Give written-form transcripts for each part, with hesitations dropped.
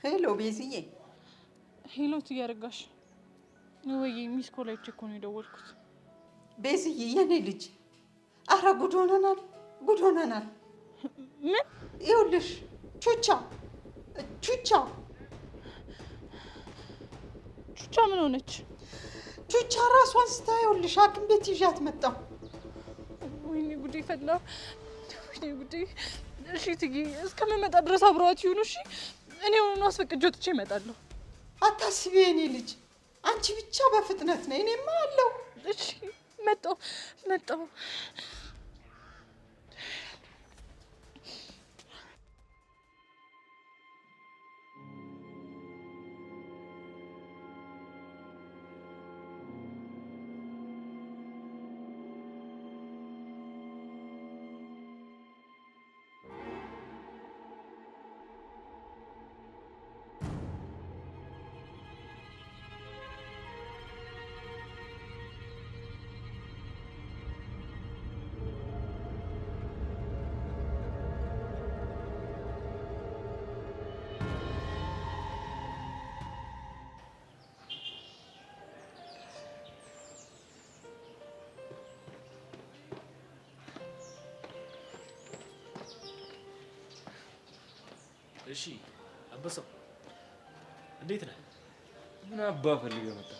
ሄሎ ቤዝዬ። ሄሎ ትያረጋሽ ወይ? ሚስ ኮላይቼ እኮ ነው የደወልኩት። ቤዝዬ የኔ ልጅ፣ አረ ጉድ ሆነናል፣ ጉድ ሆነናል። ምን? ይኸውልሽ ቹቻ ቹቻ ምን ሆነች? ቹቻ ራሷን ስታ፣ ይኸውልሽ ሐኪም ቤት ይዣት መጣሁ። ወይኔ ጉዴ ፈላ፣ ወይኔ ጉዴ። እሺ ትዬ እስከምመጣ ድረስ አብረዋት ይሁኑ። እሺ እኔ ሆኖ አስፈቅጄ ወጥቼ እመጣለሁ። አታስቢ የኔ ልጅ፣ አንቺ ብቻ በፍጥነት ነይ፣ እኔማ አለሁ። እሺ መጣሁ። እሺ አበሰው እንዴት ነህ? ምን አባ ፈልገህ መጣ?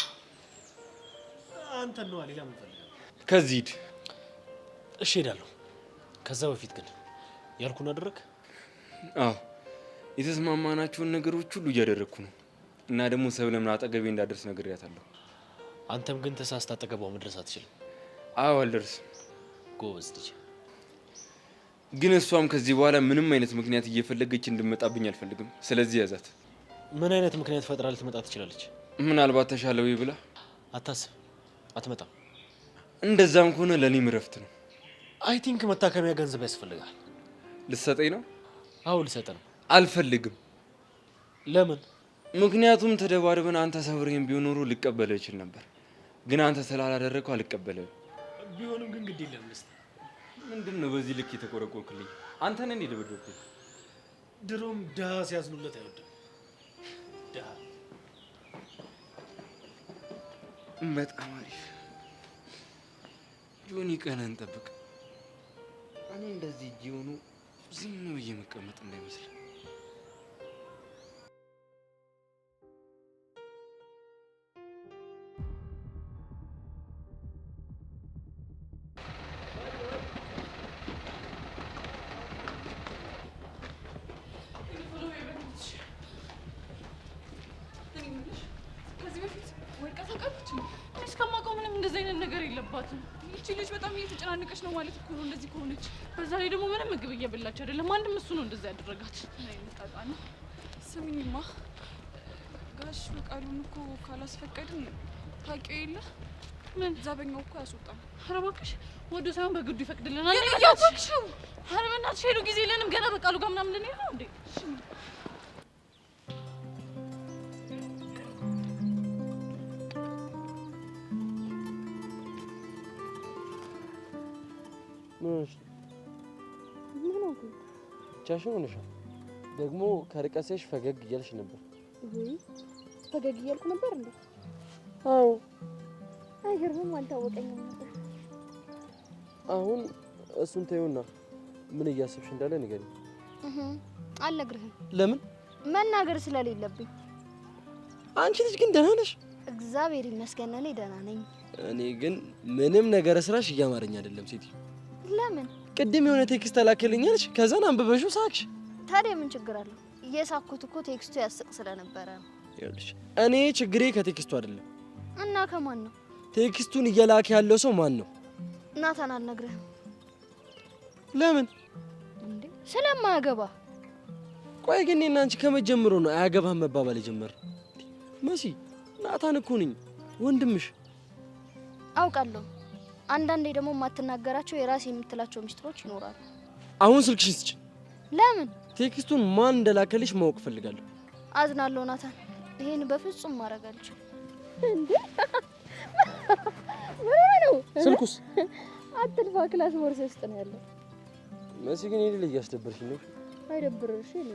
አንተ ነው ሌላ ምን ፈልገህ? ከዚህ ሂድ። እሺ ሄዳለሁ። ከዛ በፊት ግን ያልኩን አደረግ? አዎ የተስማማናቸውን ነገሮች ሁሉ እያደረግኩ ነው። እና ደግሞ ሰብለም አጠገቤ እንዳደርስ ነግሬያታለሁ። አንተም ግን ተሳስታ አጠገቧ መድረስ አትችልም። አዎ አልደርስም። ጎበዝ ልጅ። ግን እሷም ከዚህ በኋላ ምንም አይነት ምክንያት እየፈለገች እንድመጣብኝ አልፈልግም። ስለዚህ ያዛት። ምን አይነት ምክንያት ፈጥራ ልትመጣ ትችላለች? ምናልባት ተሻለው ብላ። አታስብ፣ አትመጣም። እንደዛም ከሆነ ለኔም እረፍት ነው። አይ ቲንክ መታከሚያ ገንዘብ ያስፈልጋል። ልትሰጠኝ ነው? አዎ ልሰጥ ነው። አልፈልግም። ለምን? ምክንያቱም ተደባርበን አንተ ሰብሬን ቢሆን ኖሮ ልቀበለው ይችል ነበር። ግን አንተ ስላላደረግከው አልቀበለውም። ቢሆንም ግን ግድ የለም ልስጥ። ምንድን ነው በዚህ ልክ የተቆረቆርክልኝ? አንተ ነህ እንዴ ደበደብኩኝ? ድሮም ድሃ ሲያዝኑለት አይወድም። ድሃ በጣም አሪፍ። ጆኒ ቀነን ጠብቅ። እኔ እንደዚህ እጅ ሆኖ ዝም ብዬ መቀመጥ እንዳይመስል። ይቺ ልጅ በጣም እየተጨናነቀች ነው ማለት እኮ ነው። እንደዚህ ከሆነች በዛ ላይ ደግሞ ምንም ምግብ እየበላች አይደለም። አንድም እሱ ነው እንደዛ ያደረጋት። ናይ መጣጣ ነው። ስሚኝማ ጋሽ ፈቃዱን እኮ ካላስፈቀድን ታውቂው የለ ምን ዛበኛው እኮ ያስወጣል። ኧረ እባክሽ ወዶ ሳይሆን በግዱ ይፈቅድልናል። ያያወቅሽው ኧረ በእናትሽ ሄዱ ጊዜ የለንም ገና በቃሉ ጋር ምናምን ልንሄድ ነው እንዴ? ብቻሽን ሆነሻል። ደግሞ ከርቀትሽ ፈገግ እያልሽ ነበር። ፈገግ እያልኩ ነበር እንዴ? አዎ። አይገርምም፣ አልታወቀኝም ነበር። አሁን እሱን ተይውና ምን እያሰብሽ እንዳለ ንገሪኝ። አልነግርህም። ለምን? መናገር ስለሌለብኝ። አንቺ ልጅ ግን ደህና ነሽ? እግዚአብሔር ይመስገን እኔ ደህና ነኝ። እኔ ግን ምንም ነገር ስራሽ እያማረኝ አይደለም ሴትዮ። ለምን? ቅድም የሆነ ቴክስት ተላከልኛልሽ፣ ከዛን አንብበሽው ሳቅሽ። ታዲያ ምን ችግር አለው? እየሳኩት እኮ ቴክስቱ ያስቅ ስለነበረ ነው። ይኸውልሽ እኔ ችግሬ ከቴክስቱ አይደለም። እና ከማን ነው? ቴክስቱን እየላከ ያለው ሰው ማን ነው? ናታን። አልነግርህም። ለምን? እንዴ ስለማያገባ። ቆይ ግን እኔና አንቺ ከመጀመሩ ነው አያገባህም መባባል የጀመርነው? መሲ ናታን እኮ ነኝ ወንድምሽ። አውቃለሁ። አንዳንዴ ደግሞ የማትናገራቸው የራስ የምትላቸው ሚስጥሮች ይኖራሉ። አሁን ስልክሽን ስጭኝ። ለምን? ቴክስቱን ማን እንደላከልሽ ማወቅ ፈልጋለሁ። አዝናለሁ ናታን፣ ይሄን በፍጹም ማድረግ አልችልም። እንዴ ምን ነው? ስልኩስ? አትልፋ፣ ክላስ ቦርሳ ውስጥ ነው ያለው። መሲ ግን ይሄን እያስደበርሽኝ ነው። አይደብርሽ? እኔ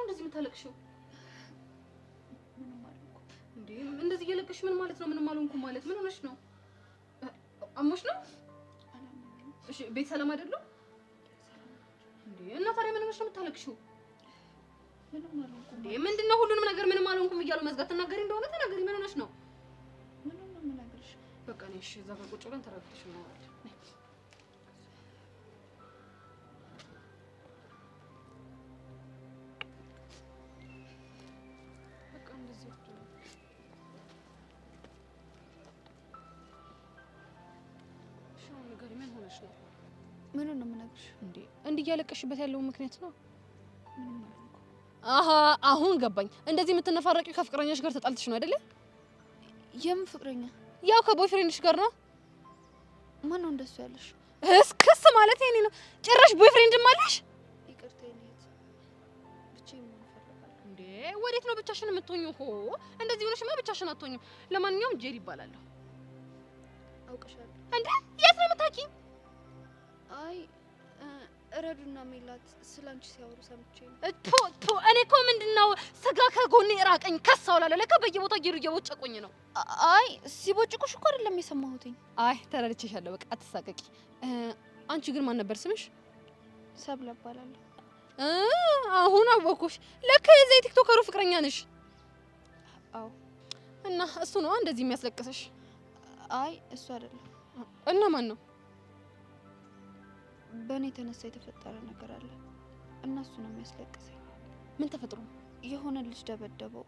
እንደዚህ የምታለቅሽው? ምንም አልሆንኩም። እንዴ እንደዚህ እየለቀሽ ምን ማለት ነው? ምንም አልሆንኩም ማለት ምን ሆነሽ ነው? አሞሽ ነው? እሺ ቤት ሰላም አይደለም እንዴ? እና ታዲያ ምን ሆነሽ ነው የምታለቅሽው? ምንም አልሆንኩም። እንዴ ምንድነው ሁሉንም ነገር ምንም አልሆንኩም እያሉ መዝጋት? ተናገሪ እንደሆነ ተናገሪ። ምን ሆነሽ ነው? ምንም ነው የምናገርሽ። በቃ ነሽ እሺ፣ እዛ ጋር ቁጭ ብለን ተረጋግተሽ እናወራለን። በቃ እንደዚህ ነገር ምን ሆነሽ ነው? ምን ነው የምነግርሽ? እንዴ እንዲህ እያለቀሽበት ያለው ምክንያት ነው? ምንም አልሆንኩም። አሃ አሁን ገባኝ። እንደዚህ የምትነፋረቂው ከፍቅረኛሽ ጋር ተጣልተሽ ነው አይደለ? የምን ፍቅረኛ? ያው ከቦይፍሬንድሽ ጋር ነው። ማን ነው እንደሱ ያለሽ? እስክስ ማለት የኔ ነው። ጭራሽ ቦይፍሬንድም አለሽ? ይቅርታ የኔት ብቻዬን ነው እፈልጋለሁ። እንዴ ወዴት ነው ብቻሽን የምትሆኚው? ሆ እንደዚህ ሆነሽማ ብቻሽን አትሆኚም። ለማንኛውም ጄሪ ይባላለሁ። አውቀሻለሁ እንዴ የት ነው የምታውቂኝ? አይ ረዱና ሜላት ስላንቺ ሲያወሩ ሰምቼ ነው። እኔ እኮ ምንድነው ስጋ ከጎኔ ራቀኝ ከሳውላለሁ። ለካ በየቦታው ጌሩ እየቦጨቁኝ ነው። አይ ሲቦጭቁሽ እኮ አይደለም የሰማሁትኝ። አይ ተረድቼሻለሁ። በቃ አትሳቀቂ። አንቺ ግን ማን ነበር ስምሽ? ሰብለ እባላለሁ። አሁን አወኩሽ። ለካ የዛ የቲክቶከሩ ፍቅረኛ ነሽ። አዎ። እና እሱ ነው እንደዚህ የሚያስለቅስሽ? አይ እሱ አይደለም። እና ማን ነው? በእኔ የተነሳ የተፈጠረ ነገር አለ እና እሱ ነው የሚያስለቅሰኝ። ምን ተፈጥሮ? የሆነ ልጅ ደበደበው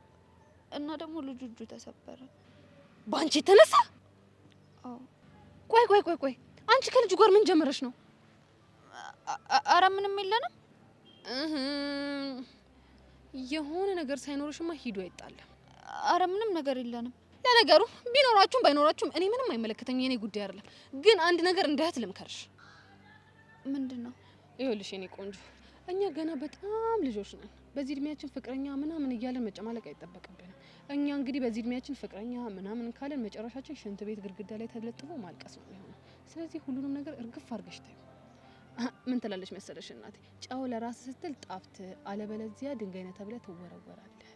እና ደግሞ ልጁ እጁ ተሰበረ። በአንቺ የተነሳ? አዎ። ቆይ አንቺ ከልጁ ጋር ምን ጀመረሽ ነው? አረ ምንም የለንም። የሆነ ነገር ሳይኖርሽማ ሂዱ አይጣለም። አረ ምንም ነገር የለንም። ለነገሩ ቢኖራችሁም ባይኖራችሁም እኔ ምንም አይመለከተኝ። የኔ ጉዳይ አይደለም። ግን አንድ ነገር እንደ እህት ልምከርሽ። ምንድነው? ይኸውልሽ የኔ ቆንጆ፣ እኛ ገና በጣም ልጆች ነን። በዚህ እድሜያችን ፍቅረኛ ምናምን እያለን መጨማለቅ አይጠበቅብንም። እኛ እንግዲህ በዚህ እድሜያችን ፍቅረኛ ምናምን ካለን መጨረሻችን ሽንት ቤት ግድግዳ ላይ ተለጥፎ ማልቀስ ነው የሚሆነው። ስለዚህ ሁሉንም ነገር እርግፍ አድርገሽ ተይው። ምን ትላለች መሰለሽ እናቴ፣ ጨው ለራስ ስትል ጣፍት፣ አለበለዚያ ድንጋይ ነህ ተብለህ ትወረወራለህ።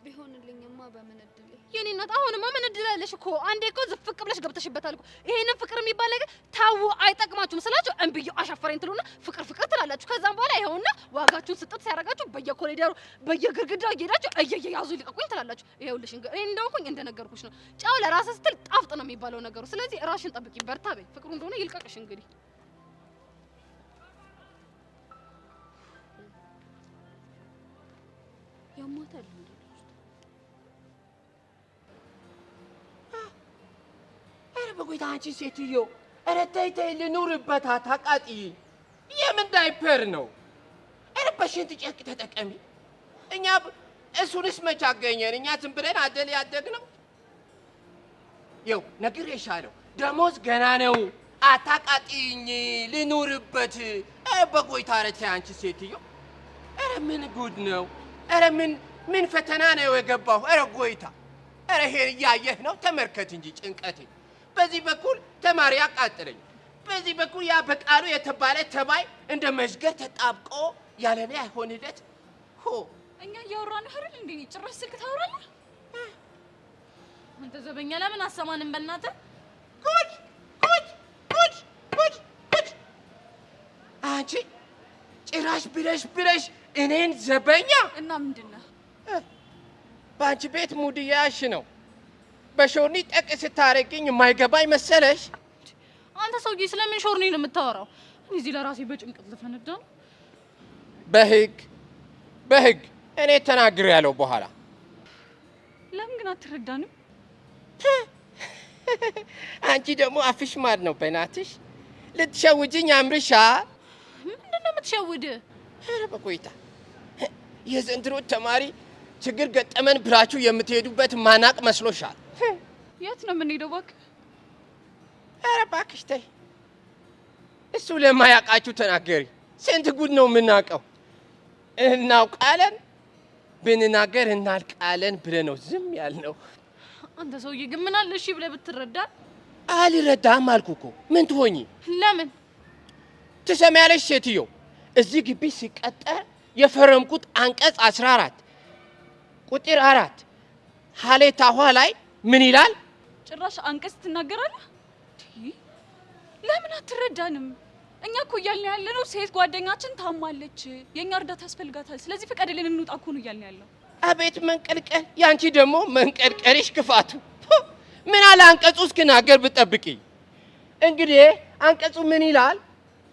ቢሆንልኝማ በምን እድል የኔ እናት። አሁንማ ምን እድል አለሽ እኮ። አንዴ እኮ ዝፍቅ ብለሽ ገብተሽበታል እኮ። ይሄንን ፍቅር የሚባል ነገር ታው አይጠቅማችሁም ስላችሁ እንብዩ አሻፈረኝ ትሉና ፍቅር ትላላችሁ። ከዛም በኋላ ይኸውና ዋጋችሁን ስጥት ሲያረጋችሁ በየኮሪደሩ በየግርግዳው እየሄዳችሁ እየያዙ ይልቀቁኝ ትላላችሁ። ይኸውልሽ እኔ እንደውኩኝ እንደነገርኩሽ ነው። ጨው ለራስ ስትል ጣፍጥ ነው የሚባለው ነገሩ። ስለዚህ ራሽን ጠብቂ፣ በርታ በይ። ፍቅሩ እንደሆነ ይልቀቅሽ እንግዲህ። ያማታል እንዴ? በቆይታ አንቺ ሴትዮ፣ ኧረ ተይ ተይ፣ ልኑርበት፣ አታቃጥይ። የምን ዳይፐር ነው? ኧረ በሽንት ጨርቅ ተጠቀሚ። እኛ እሱንስ መች አገኘን? እኛ ዝም ብለን አደል ያደግነው። ይኸው ነግሬሻለሁ፣ ደሞዝ ገና ነው። አታቃጥይኝ፣ ልኑርበት። ኧረ በቆይታ፣ ኧረ ተይ አንቺ ሴትዮ። ኧረ ምን ጉድ ነው? ኧረ ምን ፈተና ነው የገባሁ? ኧረ ጎይታ፣ ኧረ ይሄን እያየህ ነው? ተመልከት እንጂ ጭንቀቴ። በዚህ በኩል ተማሪ ያቃጥለኝ፣ በዚህ በኩል ያ በቃሉ የተባለ ተባይ እንደ መዥገር ተጣብቆ ያለኔ አይሆንለት። ሆ እኛ እያወራን አይደል እንዴ? ጭራሽ ስልክ ታወራለህ አንተ ዘበኛ። ለምን አሰማንም? በእናትህ ጉድ! አንቺ ጭራሽ ብለሽ እኔን ዘበኛ። እና ምንድነው? በአንቺ ቤት ሙድ ያሽ ነው። በሾርኒ ጠቅ ስታረግኝ የማይገባኝ መሰለሽ? አንተ ሰውዬ ስለምን ሾርኒ ነው የምታወራው? እዚህ ለራሴ በጭንቀት ልፈነዳ ነው። በህግ እኔ ተናግሬ ያለው በኋላ ለምን ግን አትረዳንም? አንቺ ደግሞ አፍሽ ማድ ነው። በእናትሽ ልትሸውጅኝ አምርሻ። ምንድነው የምትሸውድ? ኧረ በቆይታ የዘንድሮ ተማሪ ችግር ገጠመን ብላችሁ የምትሄዱበት ማናቅ መስሎሻል? የት ነው የምንሄደው? እባክህ ኧረ እባክሽ ተይ። እሱ ለማያውቃችሁ ተናገሪ። ስንት ጉድ ነው የምናውቀው። እናውቃለን፣ ብንናገር እናልቃለን ብለህ ነው ዝም ያልነው። አንተ ሰውዬ ግን ምን አለ እሺ ብለህ ብትረዳ? አልረዳም አልኩ እኮ። ምን ትሆኚ? ለምን ትሰሚያለሽ ሴትዮ? እዚህ ግቢ ሲቀጠር የፈረምኩት አንቀጽ 14 ቁጥር 4 ሀሌታ ኋ ላይ ምን ይላል? ጭራሽ አንቀጽ ትናገራለህ? ለምን አትረዳንም? እኛ እኮ እያልን ያለነው ሴት ጓደኛችን ታማለች፣ የኛ እርዳታ ያስፈልጋታል። ስለዚህ ፍቀድልን እንውጣ እኮ ነው እያልን ያለው። አቤት መንቀልቀል! ያንቺ ደግሞ መንቀልቀልሽ ክፋቱ። ምን አለ አንቀጹ እስክናገር ብጠብቂ። እንግዲህ አንቀጹ ምን ይላል?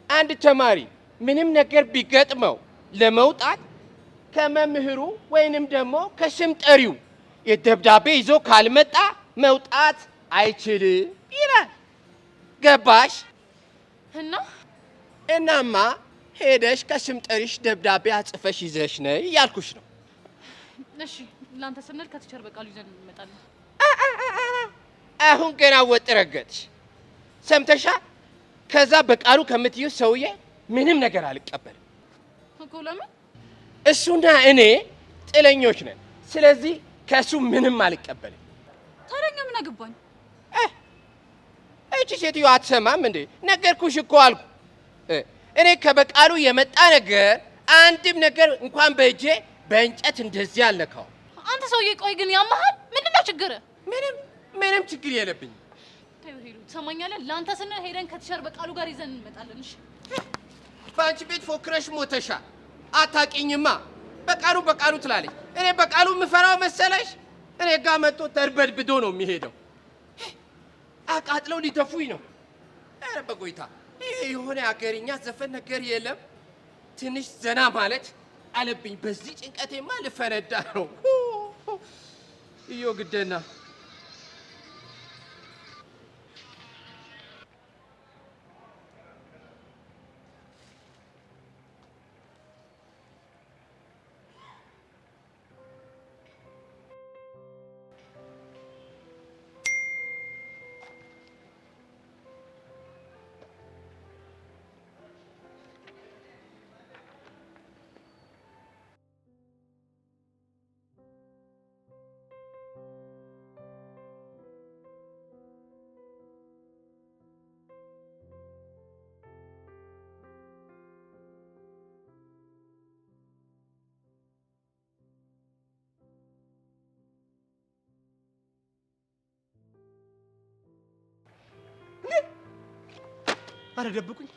አንድ ተማሪ ምንም ነገር ቢገጥመው ለመውጣት ከመምህሩ ወይንም ደግሞ ከስም ጠሪው የደብዳቤ ይዞ ካልመጣ መውጣት አይችልም ይላል። ገባሽ? እናማ ሄደሽ ከስም ጠሪሽ ደብዳቤ አጽፈሽ ይዘሽ ነይ እያልኩሽ ነው። እሺ ላንተ ስንል ከቲቸር በቃሉ ይዘን እንመጣለን። አሁን ገና ወጥ ረገጥሽ። ሰምተሻ? ከዛ በቃሉ ከምትዩ ሰውዬ ምንም ነገር አልቀበልም እኮ። ለምን? እሱና እኔ ጥለኞች ነን። ስለዚህ ከሱ ምንም አልቀበልም። ታዲያ ምን አገባኝ? እቺ ሴትዮ አትሰማም እንዴ? ነገርኩሽ እኮ አልኩ። እኔ ከበቃሉ የመጣ ነገር አንድም ነገር እንኳን በእጄ በእንጨት እንደዚህ አልነካው። አንተ ሰውዬ ቆይ ግን ያማሃል? ምንድነው ችግር? ምንም ችግር የለብኝም። ተይው ትሰማኛለህ? ላንተ ስንል ሄደን ከቲቸር በቃሉ ጋር ይዘን እንመጣለን። እሺ በአንቺ ቤት ፎክረሽ ሞተሻል። አታውቂኝማ። በቃሉ ትላለች። እኔ በቃሉ የምፈራው መሰለሽ? እኔ ጋር መጥቶ ተርበድብዶ ነው የሚሄደው። አቃጥለው ሊደፉኝ ነው። ኧረ በጎይታ ይሄ የሆነ አገርኛ ዘፈን ነገር የለም? ትንሽ ዘና ማለት አለብኝ። በዚህ ጭንቀቴማ ልፈነዳ ነው። እዮ ግደና አረ ደብቁኝ!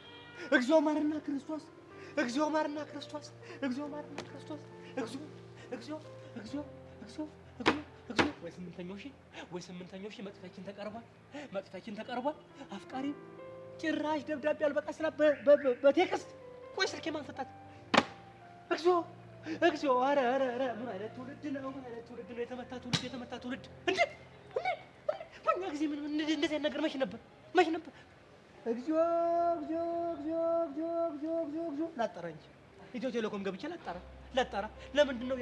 እግዚኦ ማርና ክርስቶስ! እግዚኦ ማርና ክርስቶስ! እግዚኦ ማርና ክርስቶስ! እግዚኦ እግዚኦ እግዚኦ እግዚኦ እግዚኦ! ወይ ስምንተኛው ሺህ መጥፊያችን ተቀርቧል። አፍቃሪ ጭራሽ ደብዳቤ አልበቃ ስላ በቴክስት ቆይ ስልኬ ማን ፈታት? እግዚኦ እግዚኦ! አረ ምን አይነት ትውልድ ነው? የተመታ ትውልድ እንዴ! በእኛ ጊዜ ምን እንደዚህ ነገር መች ነበር? እግዚኦ እግዚኦ እግዚኦ እግዚኦ እግዚኦ እግዚኦ እግዚኦ! ላጣራ እንጂ ኢትዮ ቴሌኮም ገብቼ ላጣራ። ለምንድን ነው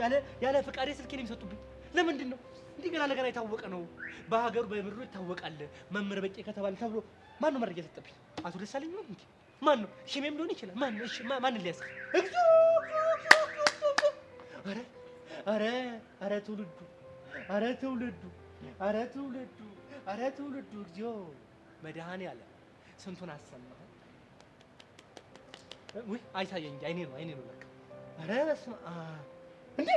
ያለ ፍቃዴ ስልኬን የሚሰጡብኝ? ለምንድን ነው? እንዲህ ገና ነገር የታወቀ ነው። በሀገሩ በምድሩ ይታወቃል። መምህር በቄ ከተባለ ተብሎ ማን ነው መረጃ ሰጠብኝ? አቶ ደሳለኝ ነው እንዴ? ማን ነው? ሽሜም ሊሆን ይችላል። ማን ነው? እሺ ማን ሊያስ? እግዚኦ! አረ ትውልዱ እግዚኦ! መድኃኔዓለም ስንቱን አሰማህ። ውይ አይታየኝ እንጂ አይኔ ነው ለካ። አረ በስመ አብ! እንዴ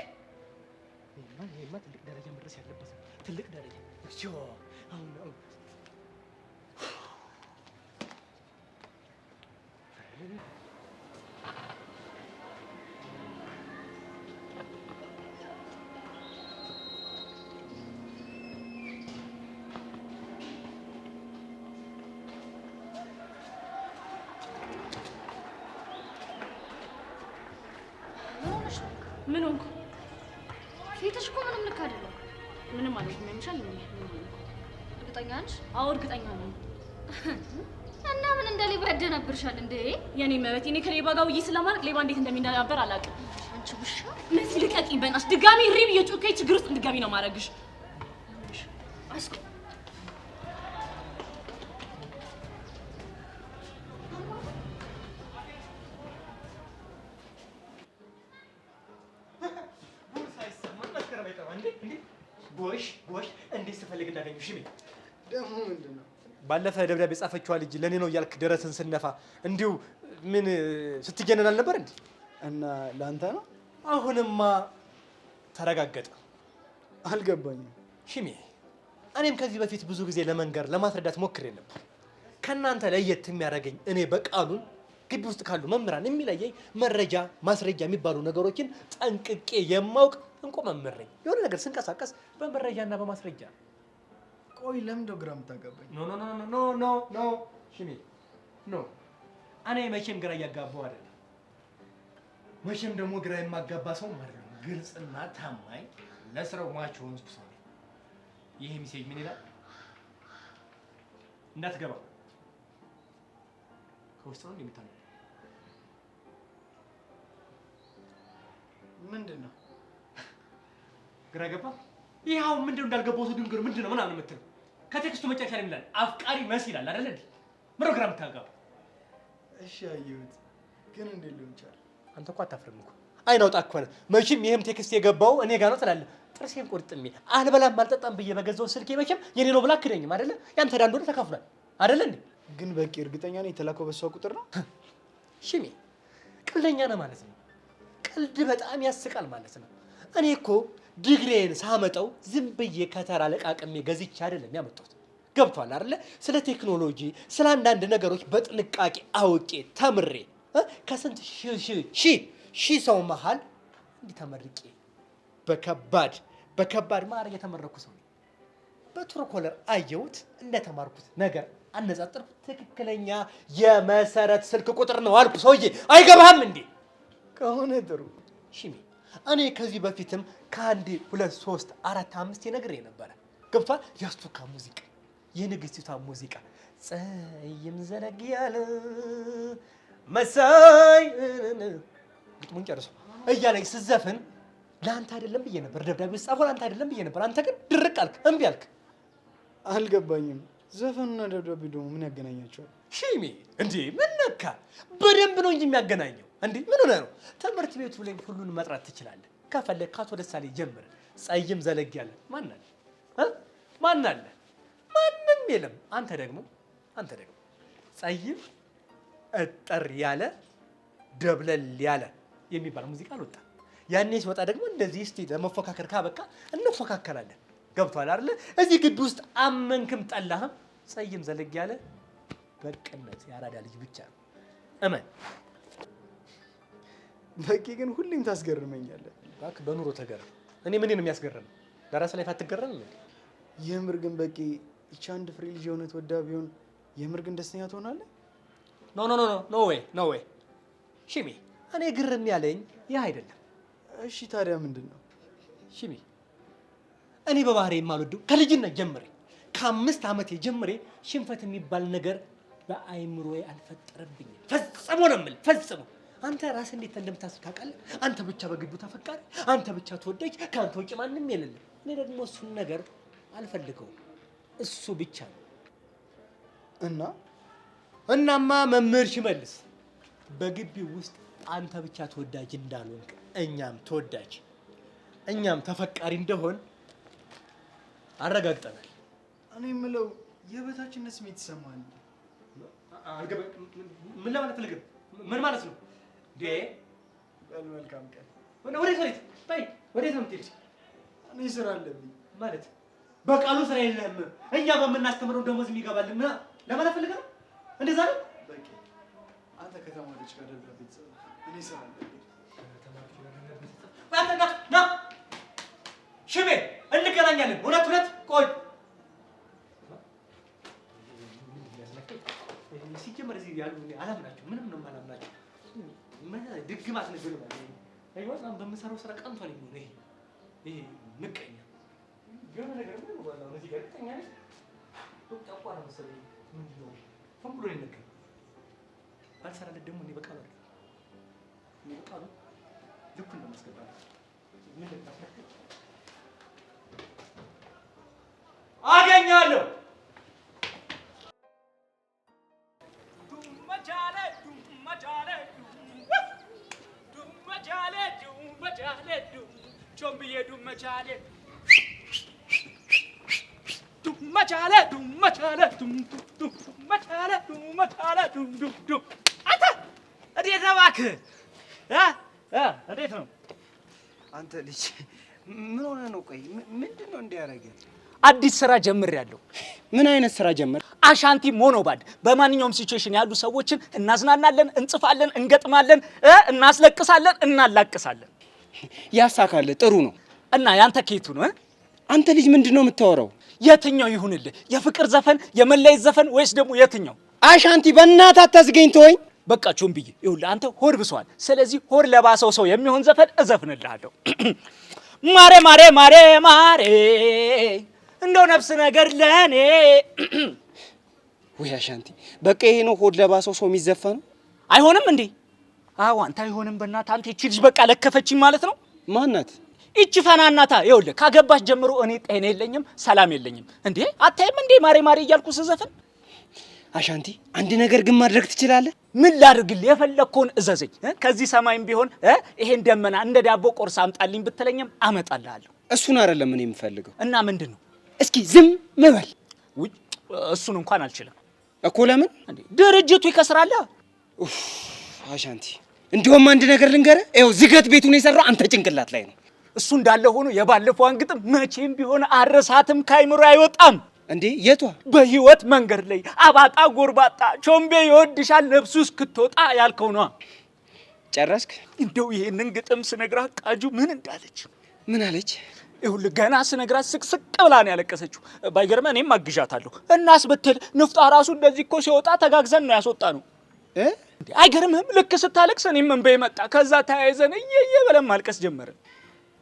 ይሄማ ትልቅ ደረጃ መድረስ ያለበት ነው። ትልቅ ደረጃ እግዚኦ! አሁን ምን ሆንኩ? ፊትሽ እኮ ምንም ልክ አይደለም። ምንም ማለት ነው የሚሻል ነው። እርግጠኛ ነሽ? አዎ እርግጠኛ ነኝ። እና ምን እንደ ሌባ ያደናብርሻል እንዴ? የኔ መበት እኔ ከሌባ ጋር ውይ ስለማለት ሌባ እንዴት እንደሚናበር አላውቅም። አንቺ ውሻ ነስ ልቀቂኝ በእናትሽ። ድጋሚ ሪብ እየጮከኝ ችግር ውስጥ እንድትገቢ ነው ማረግሽ። አስኩ ጎሽ እንዴት ስፈልግ እንዳገኙሽ ምን ደግሞ ምንድነው? ባለፈ ደብዳቤ ጻፈችዋ ልጅ ለኔ ነው እያልክ ደረትን ስነፋ እንዲሁ ምን ስትጀነን አልነበር እንዴ? እና ላንተ ነው? አሁንማ ተረጋገጠ። አልገባኝም። ሽሜ እኔም ከዚህ በፊት ብዙ ጊዜ ለመንገር ለማስረዳት ሞክሬ ነበር። ከእናንተ ለየት የሚያደርገኝ እኔ በቃሉን ግቢ ውስጥ ካሉ መምህራን የሚለየኝ መረጃ ማስረጃ የሚባሉ ነገሮችን ጠንቅቄ የማውቅ እንቆ መምህር ነኝ። የሆነ ነገር ስንቀሳቀስ በመረጃና በማስረጃ። ቆይ ለምንድነው ግራ የምታጋባኝ? ኖ ኖ ኖ ኖ ኖ ኖ ኖ ሽሜ ኖ እኔ መቼም ግራ እያጋባው አይደለም። መቼም ደግሞ ግራ የማጋባ ሰው ማለት ነው። ግልጽና ታማኝ ለስራው ማች ሆንኩ ሰው ነኝ። ይሄ ሚሴጅ ምን ይላል? እንዳትገባ ከውስጥ ነው እንደምታነው። ምንድነው? ግራ ገባ? ይሄው ምንድነው እንዳልገባው ሰው ድንገር ምንድነው ምናምን የምትለው ከቴክስቱ መጨረሻ ላይ ይላል አፍቃሪ መስ ይላል አይደል እንዴ? ምሮ ግራ የምታጋባ። እሺ አየሁት፣ ግን እንዴት ሊሆን ይችላል? አንተ እኮ አታፍርም እኮ። አይናውጣ እኮ ነው። መቼም ይሄም ቴክስት የገባው እኔ ጋር ነው ትላለህ። ጥርሴን ቆርጥሜ አልበላም አልጠጣም ብዬ በገዛው ስልኬ መቼም የኔ ነው ብላ አክደኝም አይደለ? ያንተ ዳንዶ ተካፍሏል አይደለ እንዴ? ግን በቂ እርግጠኛ ነኝ የተላከው በሷ ቁጥር ነው። ሽሜ ቀልደኛ ነህ ማለት ነው። ቀልድ በጣም ያስቃል ማለት ነው። እኔ እኮ ዲግሪዬን ሳመጣው ዝም ብዬ ከተራ ለቃቅሜ ገዝቼ አይደለም ያመጣሁት። ገብቷል አይደለ? ስለ ቴክኖሎጂ ስለ አንዳንድ ነገሮች በጥንቃቄ አውቄ ተምሬ ከስንት ሺህ ሰው መሃል እንዲህ ተመርቄ በከባድ ማዕረግ የተመረኩ ሰው ነኝ። በትሩኮለር አየሁት እንደተማርኩት ነገር አነጻጽርኩት። ትክክለኛ የመሰረት ስልክ ቁጥር ነው አልኩ። ሰውዬ አይገባህም እንዴ? ከሆነ ጥሩ ሽሜ እኔ ከዚህ በፊትም ከአንድ 2 3 4 5 ነግሬ ነበረ። ገብቷል? ያስቱካ ሙዚቃ የንግስቲቷ ሙዚቃ ፀይም ዘለግ ያለ መሳይ ግጥሙን ጨርሶ እያለኝ ስዘፍን ለአንተ አይደለም ብዬ ነበር። ደብዳቤ ጻፈው ለአንተ አይደለም ብዬ ነበር። አንተ ግን ድርቅ አልክ፣ እምቢ አልክ። አልገባኝም። ዘፈኑና ደብዳቤ ደግሞ ምን ያገናኛቸዋል? ሽሜ እንዴ ምን ነካ? በደንብ ነው እንጂ የሚያገናኘው። እንዴ ምን ሆነ ነው? ትምህርት ቤቱ ላይ ሁሉን መጥራት ትችላለህ። ከፈለክ ከአቶ ደሳሌ ጀምር። ፀይም ዘለግ ያለ ማን አለ? ማን አለ? ማንም የለም። አንተ ደግሞ ፀይም እጠር ያለ ደብለል ያለ የሚባል ሙዚቃ አልወጣ። ያኔ ሲወጣ ደግሞ እንደዚህ እስቲ ለመፎካከር ካበቃ እንፎካከራለን። ገብቷል አይደለ? እዚህ ግቢ ውስጥ አመንክም ጠላህም ፀይም ዘለግ ያለ በቅነት ያራዳ ልጅ ብቻ ነው። እመን። በቂ ግን ሁሌም ታስገርመኛለህ። እባክህ በኑሮ ተገረም። እኔ ምን ነው የሚያስገርም? ለራስ ላይ አትገረም እንዴ? የምር ግን በቂ ይቺ አንድ ፍሬ ልጅ የሆነት ወዳ ቢሆን የምር ግን ደስተኛ ትሆናለህ? ኖ ዌይ ሽሜ፣ እኔ ግርም ያለኝ ይህ አይደለም። እሺ ታዲያ ምንድን ነው? ሽሜ እኔ በባህሬ የማልወደው ከልጅነት ጀምሬ ከ5 ዓመቴ ጀምሬ ሽንፈት የሚባል ነገር በአይምሮዬ አልፈጠረብኝም። ፈጽሞ ነው የምልህ፣ ፈጽሞ። አንተ ራስህ እንዴት እንደምታስብ ታውቃለህ? አንተ ብቻ በግቢው ተፈቃሪ፣ አንተ ብቻ ተወዳጅ፣ ከአንተ ውጭ ማንም የሌለ። እኔ ደግሞ እሱን ነገር አልፈልገውም። እሱ ብቻ ነው። እናማ መምህር ሽመልስ በግቢው ውስጥ አንተ ብቻ ተወዳጅ እንዳልሆንክ እኛም ተወዳጅ እኛም ተፈቃሪ እንደሆን አረጋግጠናል። እኔ የምለው የበታችነት ስሜት ይሰማል። ምን ለማለት ፈልገህ? ምን ማለት ነው? መልካም ቀን። ወዴት ነው የምትሄድ? እኔ ስራ አለብኝ። ማለት በቃሉ ስራ የለህም። እኛ በምናስተምረው ደሞዝ የሚገባልን ለማለት ፈልገህ ነው? እንደዛ ነው። በቂ አንተ ከተማሪዎች ጋር ደብዳቤ ጽፍ። እኔ ስራ አለብኝ። ና ሽሜ እንገናኛለን። እውነት ቆይ ሲጀመር እዚህ ያሉ አላምናቸው፣ ምንም ነው የማላምናቸው። ድግማት ነገር ነው። በምሰራው ስራ ቀንቷል። ይሄ ምቀኛ የሆነ ነገር ምን ነው እዚህ ጋር ቀኛ ነኝ ዶክተር ነው መሰለኝ። ምንድን ነው ሆን ብሎ ይነገር ባልሰራለት ደግሞ እኔ በቃ ነው ልኩ እንደማስገባ ምን ልታፈክር አገኛለሁ። አንተ እንዴት ነው እባክህ? እንዴት ነው? አንተ ልጅ ምን ሆነ ነው? ቆይ ምንድነው እንዲያረገ? አዲስ ስራ ጀምሬያለሁ። ምን አይነት ስራ ጀመር? አሻንቲ ሞኖባድ። በማንኛውም ሲቹዌሽን ያሉ ሰዎችን እናዝናናለን፣ እንጽፋለን፣ እንገጥማለን፣ እናስለቅሳለን፣ እናላቅሳለን። ያሳካለ ጥሩ ነው። እና ያንተ ኬቱ ነው? አንተ ልጅ ምንድነው የምታወራው? የትኛው ይሁንልህ? የፍቅር ዘፈን፣ የመለየት ዘፈን ወይስ ደግሞ የትኛው? አሻንቲ በእናትህ አታዝገኝ ተወኝ። በቃ ቾምብዬ ይኸውልህ አንተ ሆድ ብሷል። ስለዚህ ሆድ ለባሰው ሰው የሚሆን ዘፈን እዘፍንልሃለሁ። ማሬ ማሬ ማሬ ማሬ እንደው ነፍስ ነገር ለኔ። ወይ አሻንቲ በቃ ይሄ ነው ሆድ ለባሰው ሰው የሚዘፈነው? አይሆንም እንዴ? አዎ አንተ አይሆንም። በእናትህ አንተ እቺ ልጅ በቃ ለከፈችኝ ማለት ነው። ማናት? እቺ ፈናናታ ይኸውልህ ካገባች ጀምሮ እኔ ጤና የለኝም፣ ሰላም የለኝም። እንዴ አታይም እንዴ ማሬ ማሬ እያልኩ ስዘፍን? አሻንቲ አንድ ነገር ግን ማድረግ ትችላለህ። ምን ላድርግልህ? የፈለግከውን እዘዘኝ። ከዚህ ሰማይም ቢሆን ይሄን ደመና እንደ ዳቦ ቆርሳ አምጣልኝ ብትለኝም አመጣልሃለሁ። እሱን አይደለም እኔ የምፈልገው። እና ምንድን ነው? እስኪ ዝም በል። እሱን እንኳን አልችልም እኮ። ለምን? ድርጅቱ ይከስራል። አሻንቲ እንደውም አንድ ነገር ልንገርህ፣ ይኸው ዝገት ቤቱን የሰራው አንተ ጭንቅላት ላይ ነው። እሱ እንዳለ ሆኖ የባለፈዋን ግጥም መቼም ቢሆን አረሳትም፣ ካይምሮ አይወጣም። እንዴ የቷ? በህይወት መንገድ ላይ አባጣ ጎርባጣ ቾምቤ ይወድሻል ነፍሱ እስክትወጣ ያልከው ነው። ጨረስክ? እንደው ይሄንን ግጥም ስነግራት ቃጁ ምን እንዳለች? ምን አለች? ይኸውልህ ገና ስነግራት ስቅስቅ ብላ ነው ያለቀሰችው። ባይገርምህ እኔም አግዣታለሁ። እናስ ብትል ንፍጣ ራሱ እንደዚህ እኮ ሲወጣ ተጋግዘን ነው ያስወጣ ነው። አይገርምህም? ልክ ስታለቅስ እኔም እንበይ መጣ። ከዛ ተያይዘን እየየ ብለን ማልቀስ ጀመርን።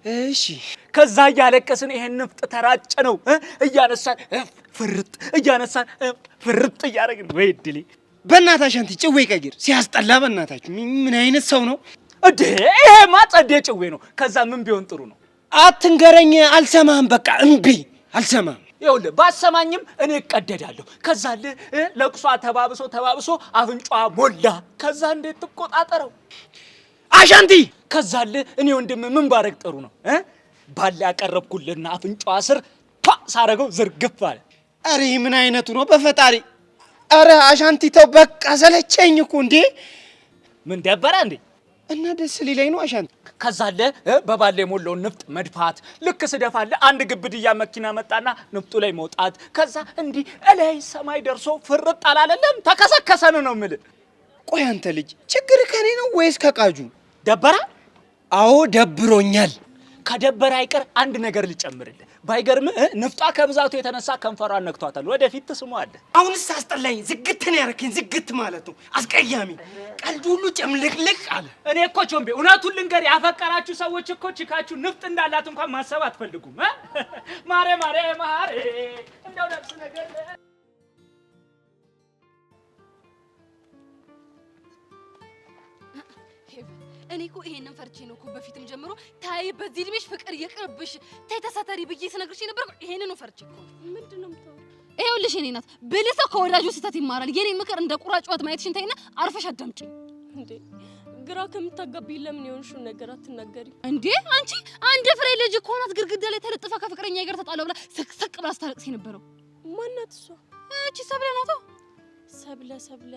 እሺ ከዛ እያለቀስን ይሄን ንፍጥ ተራጨ ነው እያነሳን ፍርጥ እያነሳን ፍርጥ እያደረግን። ወይ ድሌ በእናትህ አሻንቲ ጭዌ ቀይር። ሲያስጠላ በእናታችሁ። ምን አይነት ሰው ነው እንዴ? ይሄማ ጸዴ ጭዌ ነው። ከዛ ምን ቢሆን ጥሩ ነው? አትንገረኝ፣ አልሰማህም። በቃ እምቢ፣ አልሰማህም። ይኸውልህ ባሰማኝም እኔ እቀደዳለሁ። ከዛ ለቅሷ ተባብሶ አፍንጫዋ ሞላ። ከዛ እንዴት ትቆጣጠረው አሻንቲ? ከዛ እኔ ወንድም ምን ባረግ ጥሩ ነው? ባለ ያቀረብኩልና አፍንጫዋ ስር ሳረገው ዝርግፍ አለ። አሬ ምን አይነቱ ነው በፈጣሪ! አረ አሻንቲ ተው በቃ ሰለቸኝ እኮ። እንዴ ምን ደበረ እንዴ? እና ደስ ሊለኝ ነው አሻንቲ። ከዛ በባለ የሞላውን ንፍጥ መድፋት። ልክ ስደፋለ አንድ ግብድያ መኪና መጣና ንፍጡ ላይ መውጣት። ከዛ እንዲህ እላይ ሰማይ ደርሶ ፍርጥ አላለለም፣ ተከሰከሰን ነው የምልህ። ቆይ አንተ ልጅ ችግር ከኔ ነው ወይስ ከቃጁ? ደበራ? አዎ ደብሮኛል። ከደበረ አይቀር አንድ ነገር ልጨምርልህ። ባይገርምህ ንፍጧ ከብዛቱ የተነሳ ከንፈሯን ነክቷታል። ወደፊት ትስሟዋለህ። አሁንስ አስጠላኝ። ዝግት ነው ያረከኝ። ዝግት ማለት ነው አስቀያሚ። ቀልድ ሁሉ ጨምልቅልቅ አለ። እኔ እኮ ቾምቤ እውነቱን ልንገር፣ ያፈቀራችሁ ሰዎች እኮ ችካችሁ ንፍጥ እንዳላት እንኳን ማሰብ አትፈልጉም። ማሬ ማሬ ማሬ እንደው ነፍስ ነገር እኔ እኮ ይሄንን ፈርቼ ነው እኮ በፊትም ጀምሮ ታይ በዚህ እድሜሽ ፍቅር ይቅርብሽ ታይ ተሳተሪ ብዬ ስነግርሽ ነበር። ይሄንን ነው ፈርቼ እኮ። ምንድነው የምታወሪው? ይኸውልሽ እኔ ናት ብልህ ሰው ከወዳጁ ስህተት ይማራል። የኔ ምክር እንደ ቁራጭ ወጥ ማየትሽን ተይና አርፈሽ አዳምጪኝ። እንዴ ግራ ከምታጋቢኝ ለምን የሆንሽውን ነገር አትናገሪ እንዴ? አንቺ አንድ ፍሬ ልጅ እኮ ናት ግድግዳ ላይ ተለጥፋ ከፍቅረኛ ጋር ተጣላው ብላ ስቅስቅ ብላ ስታለቅስ የነበረው። ማናት እሷ? እቺ ሰብለ ናታ። ሰብለ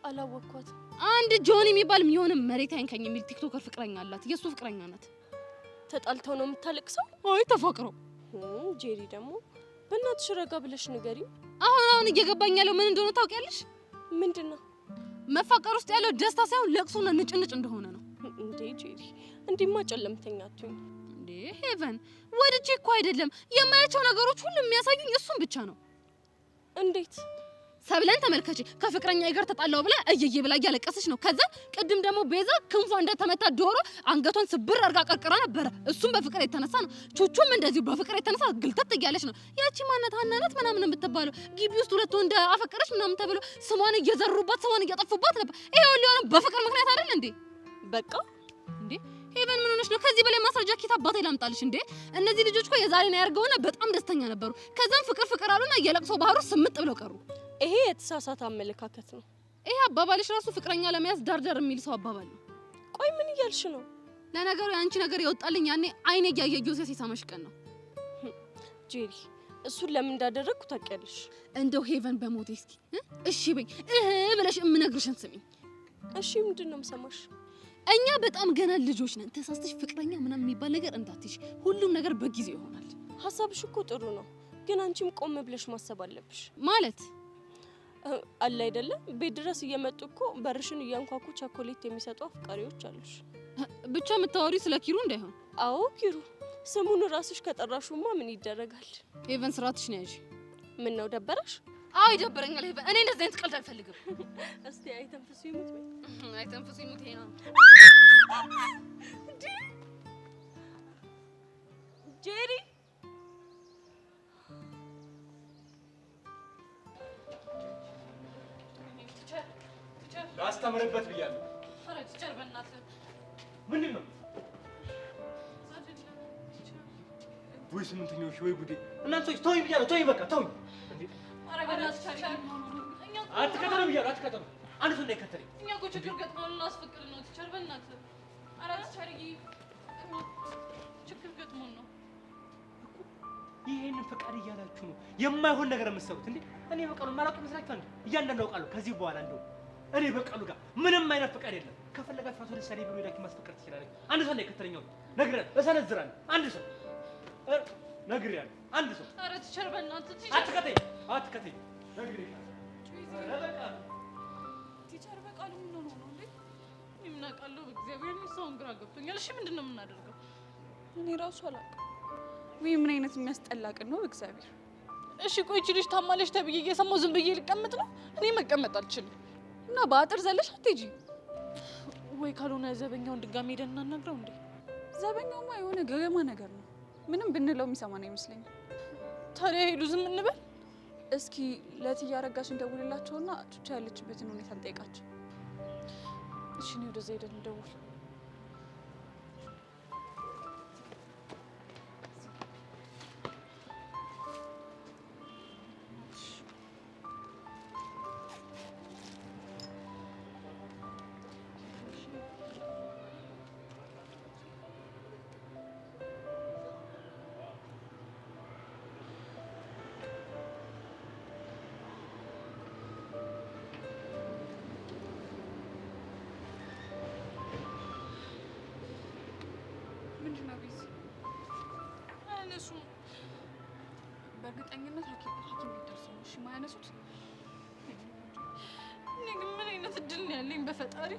አላወቅኳት። አንድ ጆን የሚባል የሆነ መሬት አይንከኝ የሚል ቲክቶከር ፍቅረኛ አላት። የሱ ፍቅረኛ ናት። ተጣልተው ነው የምታለቅሰው? አይ ተፋቅረው። ጄሪ ደግሞ በእናትሽ ረጋ ብለሽ ንገሪ። አሁን እየገባኝ ያለው ምን እንደሆነ ታውቂያለሽ? ምንድነው? መፋቀር ውስጥ ያለው ደስታ ሳይሆን ለቅሶና ንጭንጭ እንደሆነ ነው። እንዴ ጄሪ እንዲማ ጨለምተኛ አትሁኝ እንዴ። ሄቨን ወድጄ እኮ አይደለም የማያቸው ነገሮች ሁሉ የሚያሳዩኝ እሱን ብቻ ነው። እንዴት? ሰብለን ተመልከቺ። ከፍቅረኛ ጋር ተጣላው ብላ እየየ ብላ እያለቀሰች ነው። ከዛ ቅድም ደግሞ ቤዛ ክንፏ እንደተመታ ዶሮ አንገቷን ስብር አርጋ ቀርቅራ ነበረ። እሱም በፍቅር የተነሳ ነው። ቹቹም እንደዚሁ በፍቅር የተነሳ ግልጥጥ እያለች ነው። ያቺ ማናት ሀናናት ምናምን የምትባለው ግቢ ውስጥ ሁለት ወንድ አፈቀረች ምናምን ተብሎ ስሟን እየዘሩባት ስሟን እያጠፉባት ነበር። ይሄው ሊሆነ በፍቅር ምክንያት አይደል እንዴ? በቃ እንዴ ሄቨን ምን ሆነሽ ነው? ከዚህ በላይ ማስረጃ ኪታ አባቴ ላምጣልሽ እንዴ? እነዚህ ልጆች እኮ የዛሬን ያርገውና በጣም ደስተኛ ነበሩ። ከዛም ፍቅር አሉና የለቅሶ ባህሩ ስምጥ ብለው ቀሩ። ይሄ የተሳሳተ አመለካከት ነው። ይሄ አባባልሽ ራሱ ፍቅረኛ ለመያዝ ዳርዳር የሚል ሰው አባባል ነው። ቆይ ምን እያልሽ ነው? ለነገሩ ያንቺ ነገር የወጣልኝ ያኔ አይኔ ያየ ጆሴፍ ሲሳመሽ ቀን ነው። ጄሪ እሱን ለምን እንዳደረግኩ ታውቂያለሽ? እንደው ሄቨን በሞቴ እስኪ እሺ በይ ብለሽ የምነግርሽን ስሚኝ። እሺ ምንድነው የምሰማሽ? እኛ በጣም ገና ልጆች ነን። ተሳስተሽ ፍቅረኛ ምናምን የሚባል ነገር እንዳትይሽ። ሁሉም ነገር በጊዜ ይሆናል። ሀሳብሽ እኮ ጥሩ ነው፣ ግን አንቺም ቆም ብለሽ ማሰብ አለብሽ። ማለት አለ አይደለም ቤት ድረስ እየመጡ እኮ በርሽን እያንኳኩ ቸኮሌት የሚሰጡ አፍቃሪዎች አሉሽ። ብቻ የምታወሪ ስለ ኪሩ እንዳይሆን። አዎ ኪሩ፣ ስሙን ራስሽ ከጠራሹማ ምን ይደረጋል። ኤቨን ስራትሽ ነው ያጂ። ምን ነው ደበረሽ? አዎ ይደበረኛል ኤቨን። እኔ እንደዚህ አይነት ቀልድ አልፈልግም። እስቲ አይተንፍሱ ይሙት ወይ አይተንፍሱ ይሙት። ይሄ ነው ጄሪ። ላስተምርበት ብያለሁ። ኧረ ቲቸር በእናትህ ምንድን ነው? ወይ ስምንተኛው ወይ ጉዴ! እናንተ ሰዎች ተውኝ ብያለሁ። ተውኝ በቃ ተውኝ። ኧረ በእናትህ ቲቸር አትከተሉ ብያለሁ። አትከተሉ። አንድ ሰው እንዳይከተለኝ። እኛ እኮ ችግር ገጥሞን ልናስፈቅድ ነው ቲቸር በእናትህ። ኧረ ቲቸርዬ ችግር ገጥሞን ነው። ይሄንን ፈቃድ እያላችሁ ነው የማይሆን ነገር የምትሰሩት እንዴ? እኔ በቀሉ ማላውቅ ይመስላችኋል እንዴ? እያንዳንዱ አውቃለሁ። ከዚህ በኋላ እንደው እኔ በቀሉ ጋር ምንም አይነት ፈቃድ የለም። ከፈለጋችሁ አቶ ደሳሌ ብሎ ሄዳችሁ ማስፈቀድ ትችላለች። አንድ ሰው እንዳይከተለኝ ነግሬያለሁ። እሰነዝራለሁ። አንድ ሰው ነግሬያለሁ። አንድ ሰው ኧረ ቲቸር በእናትህ ቲቸር አትከተኝ፣ አትከተኝ ነግሬያለሁ። ቲቸር በቃሉ ምን ሆኖ ነው እንዴ? እኔ ምን አውቃለሁ በእግዚአብሔር። ሰውን ግራ ገብቶኛል። እሺ ምንድን ነው የምናደርገው? እኔ ራሱ አላውቅም። ወይ ምን አይነት የሚያስጠላ ቀን ነው በእግዚአብሔር። እሺ ቆይ እቺ ልጅ ታማለች ተብዬ እየሰማሁ ዝም ብዬ ልቀመጥ ነው? እኔ መቀመጥ አልችልም። እና በአጥር ዘለሽ አትሄጂ ወይ? ካልሆነ ዘበኛውን ድጋሜ ሄደን እናናግረው እንዴ? ዘበኛውማ የሆነ ገገማ ነገር ነው። ምንም ብንለው የሚሰማን አይመስለኝም። ታዲያ ሄዱ ዝም እንበል? እስኪ ለእትዬ አረጋሽ እንደውልላቸውና ቹቻ ያለችበትን ሁኔታ እንጠይቃቸው። እሺ እኔ ወደዛ ሄደን እንደውል። በእርግጠኝነት ሐኪም ሊደርሱ ነው። እሺ ማያነሱት። እኔ ግን ምን አይነት እድል ነው ያለኝ በፈጣሪ።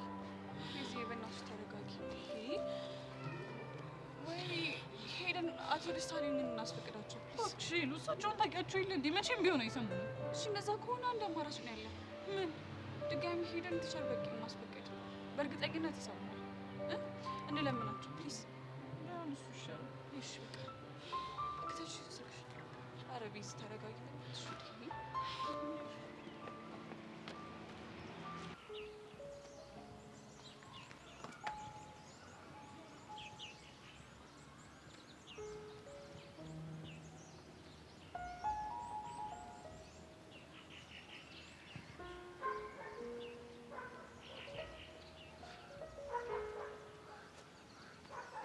እዚህ በእናትሽ ተረጋጊ። ወይ ሄደን አቶ ደስታሌን እናስፈቅዳቸው። እሺ እሳቸውን ታውቂያቸው የለ እንዴ? መቼም ቢሆን አይሰሙንም። እሺ እንደዛ ከሆነ አንድ አማራጭ ነው ያለው። ምን? ድጋሚ ሄደን ቲቸር በቂ ማስፈቀድ። በእርግጠኝነት ይሰሙናል። እንለምናቸው ፕሊዝ። እሱ ይሻላል። እሺ በቃ ከተሽ ስልሽ አረቢስ ተረጋጊ። እሺ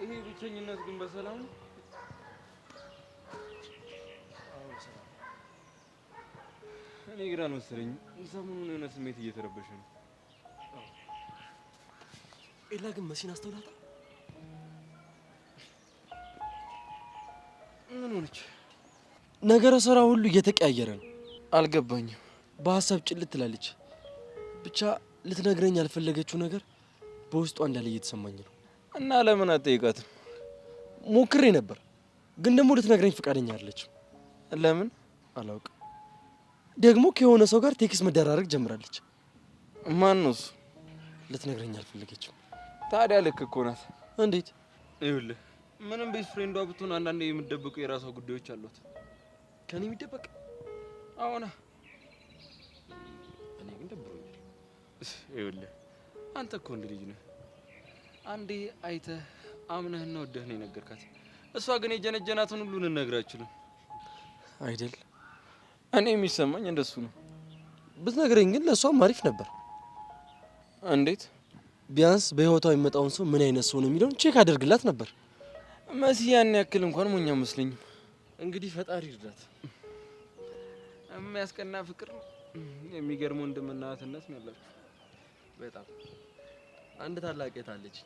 ይሄ ብቸኝነት ግን በሰላም ነው? እኔ ግራ አልመሰለኝም። ሰሞኑን የሆነ ስሜት እየተረበሸ ነው። ኤላ ግን መሲን አስተውላታ? ምን ሆነች? ነገረ ስራ ሁሉ እየተቀያየረ ነው። አልገባኝም። በሀሳብ ጭልት ትላለች። ብቻ ልትነግረኝ ያልፈለገችው ነገር በውስጧ እንዳለ እየተሰማኝ ነው። እና ለምን አትጠይቃትም? ሞክሬ ነበር፣ ግን ደግሞ ልትነግረኝ ፈቃደኛ አይደለችም። ለምን? አላውቅም። ደግሞ ከሆነ ሰው ጋር ቴክስት መደራረግ ጀምራለች። ማን ነው እሱ? ልትነግረኝ አልፈለገችም። ታዲያ ልክ እኮ ናት። እንዴት? ይኸውልህ ምንም ቤስት ፍሬንዷ ብትሆን አንዳንዴ የምትደብቁ የራሷ ጉዳዮች አሏት። ከኔ የሚደበቅ? አዎና። እኔ ግን ደብሮኛል። ይኸውልህ አንተ እኮ እንደ ልጅ ነህ። አንዴ አይተህ አምነህና ወደህ ነው የነገርካት። እሷ ግን የጀነጀናትን ሁሉ ልነግርህ አልችልም። አይደል? እኔ የሚሰማኝ እንደሱ ነው። ብትነግረኝ ግን ለእሷም አሪፍ ነበር። እንዴት? ቢያንስ በህይወቷ የሚመጣውን ሰው ምን አይነት ሰው ነው የሚለውን ቼክ አደርግላት ነበር። መሲ ያን ያክል እንኳን ሞኝ አይመስለኝም። እንግዲህ ፈጣሪ ይርዳት። የሚያስቀና ፍቅር ነው። የሚገርም ወንድምና እህትነት ነው ያላችሁ። በጣም አንድ ታላቅ እህት አለች።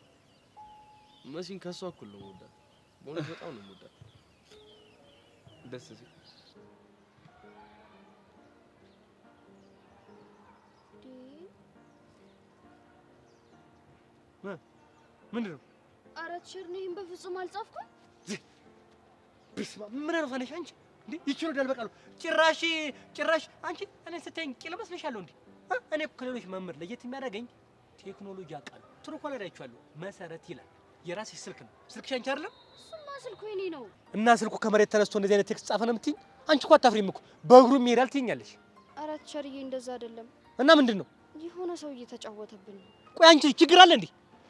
መሲን ከሷ እኩል ነው የምወዳት። በእውነት በጣም ነው የምወዳት። ደስ ሲል ምንድን ነው? ኧረ ቲቸር እኔ ይሄን በፍጹም አልጻፍኩም። በስመ አብ ምን አልሆነሽ አንቺ? እንዴ ይችላል ዳልበቃሉ ጭራሽ አንቺ እኔን ስታይኝ ቂል መስልሻለሁ እንዴ? እኔ እኮ ከሌሎች መምህር ለየት የሚያደርገኝ ቴክኖሎጂ አውቃለሁ። ትሩኮላ አይቻለሁ። መሰረት ይላል የራስሽ ስልክ ነው። ስልክሽ አንቺ አይደለም? እሱማ ስልኩ የኔ ነው። እና ስልኩ ከመሬት ተነስቶ እንደዚህ አይነት ቴክስት ጻፈ ነው የምትይኝ? አንቺ እኮ አታፍሪም እኮ በእግሩ ይሄዳል ትይኛለሽ። ኧረ ቲቸርዬ እንደዛ አይደለም። እና ምንድን ነው? የሆነ ሰው እየተጫወተብን ነው። ቆይ አንቺ ችግር አለ እንዴ?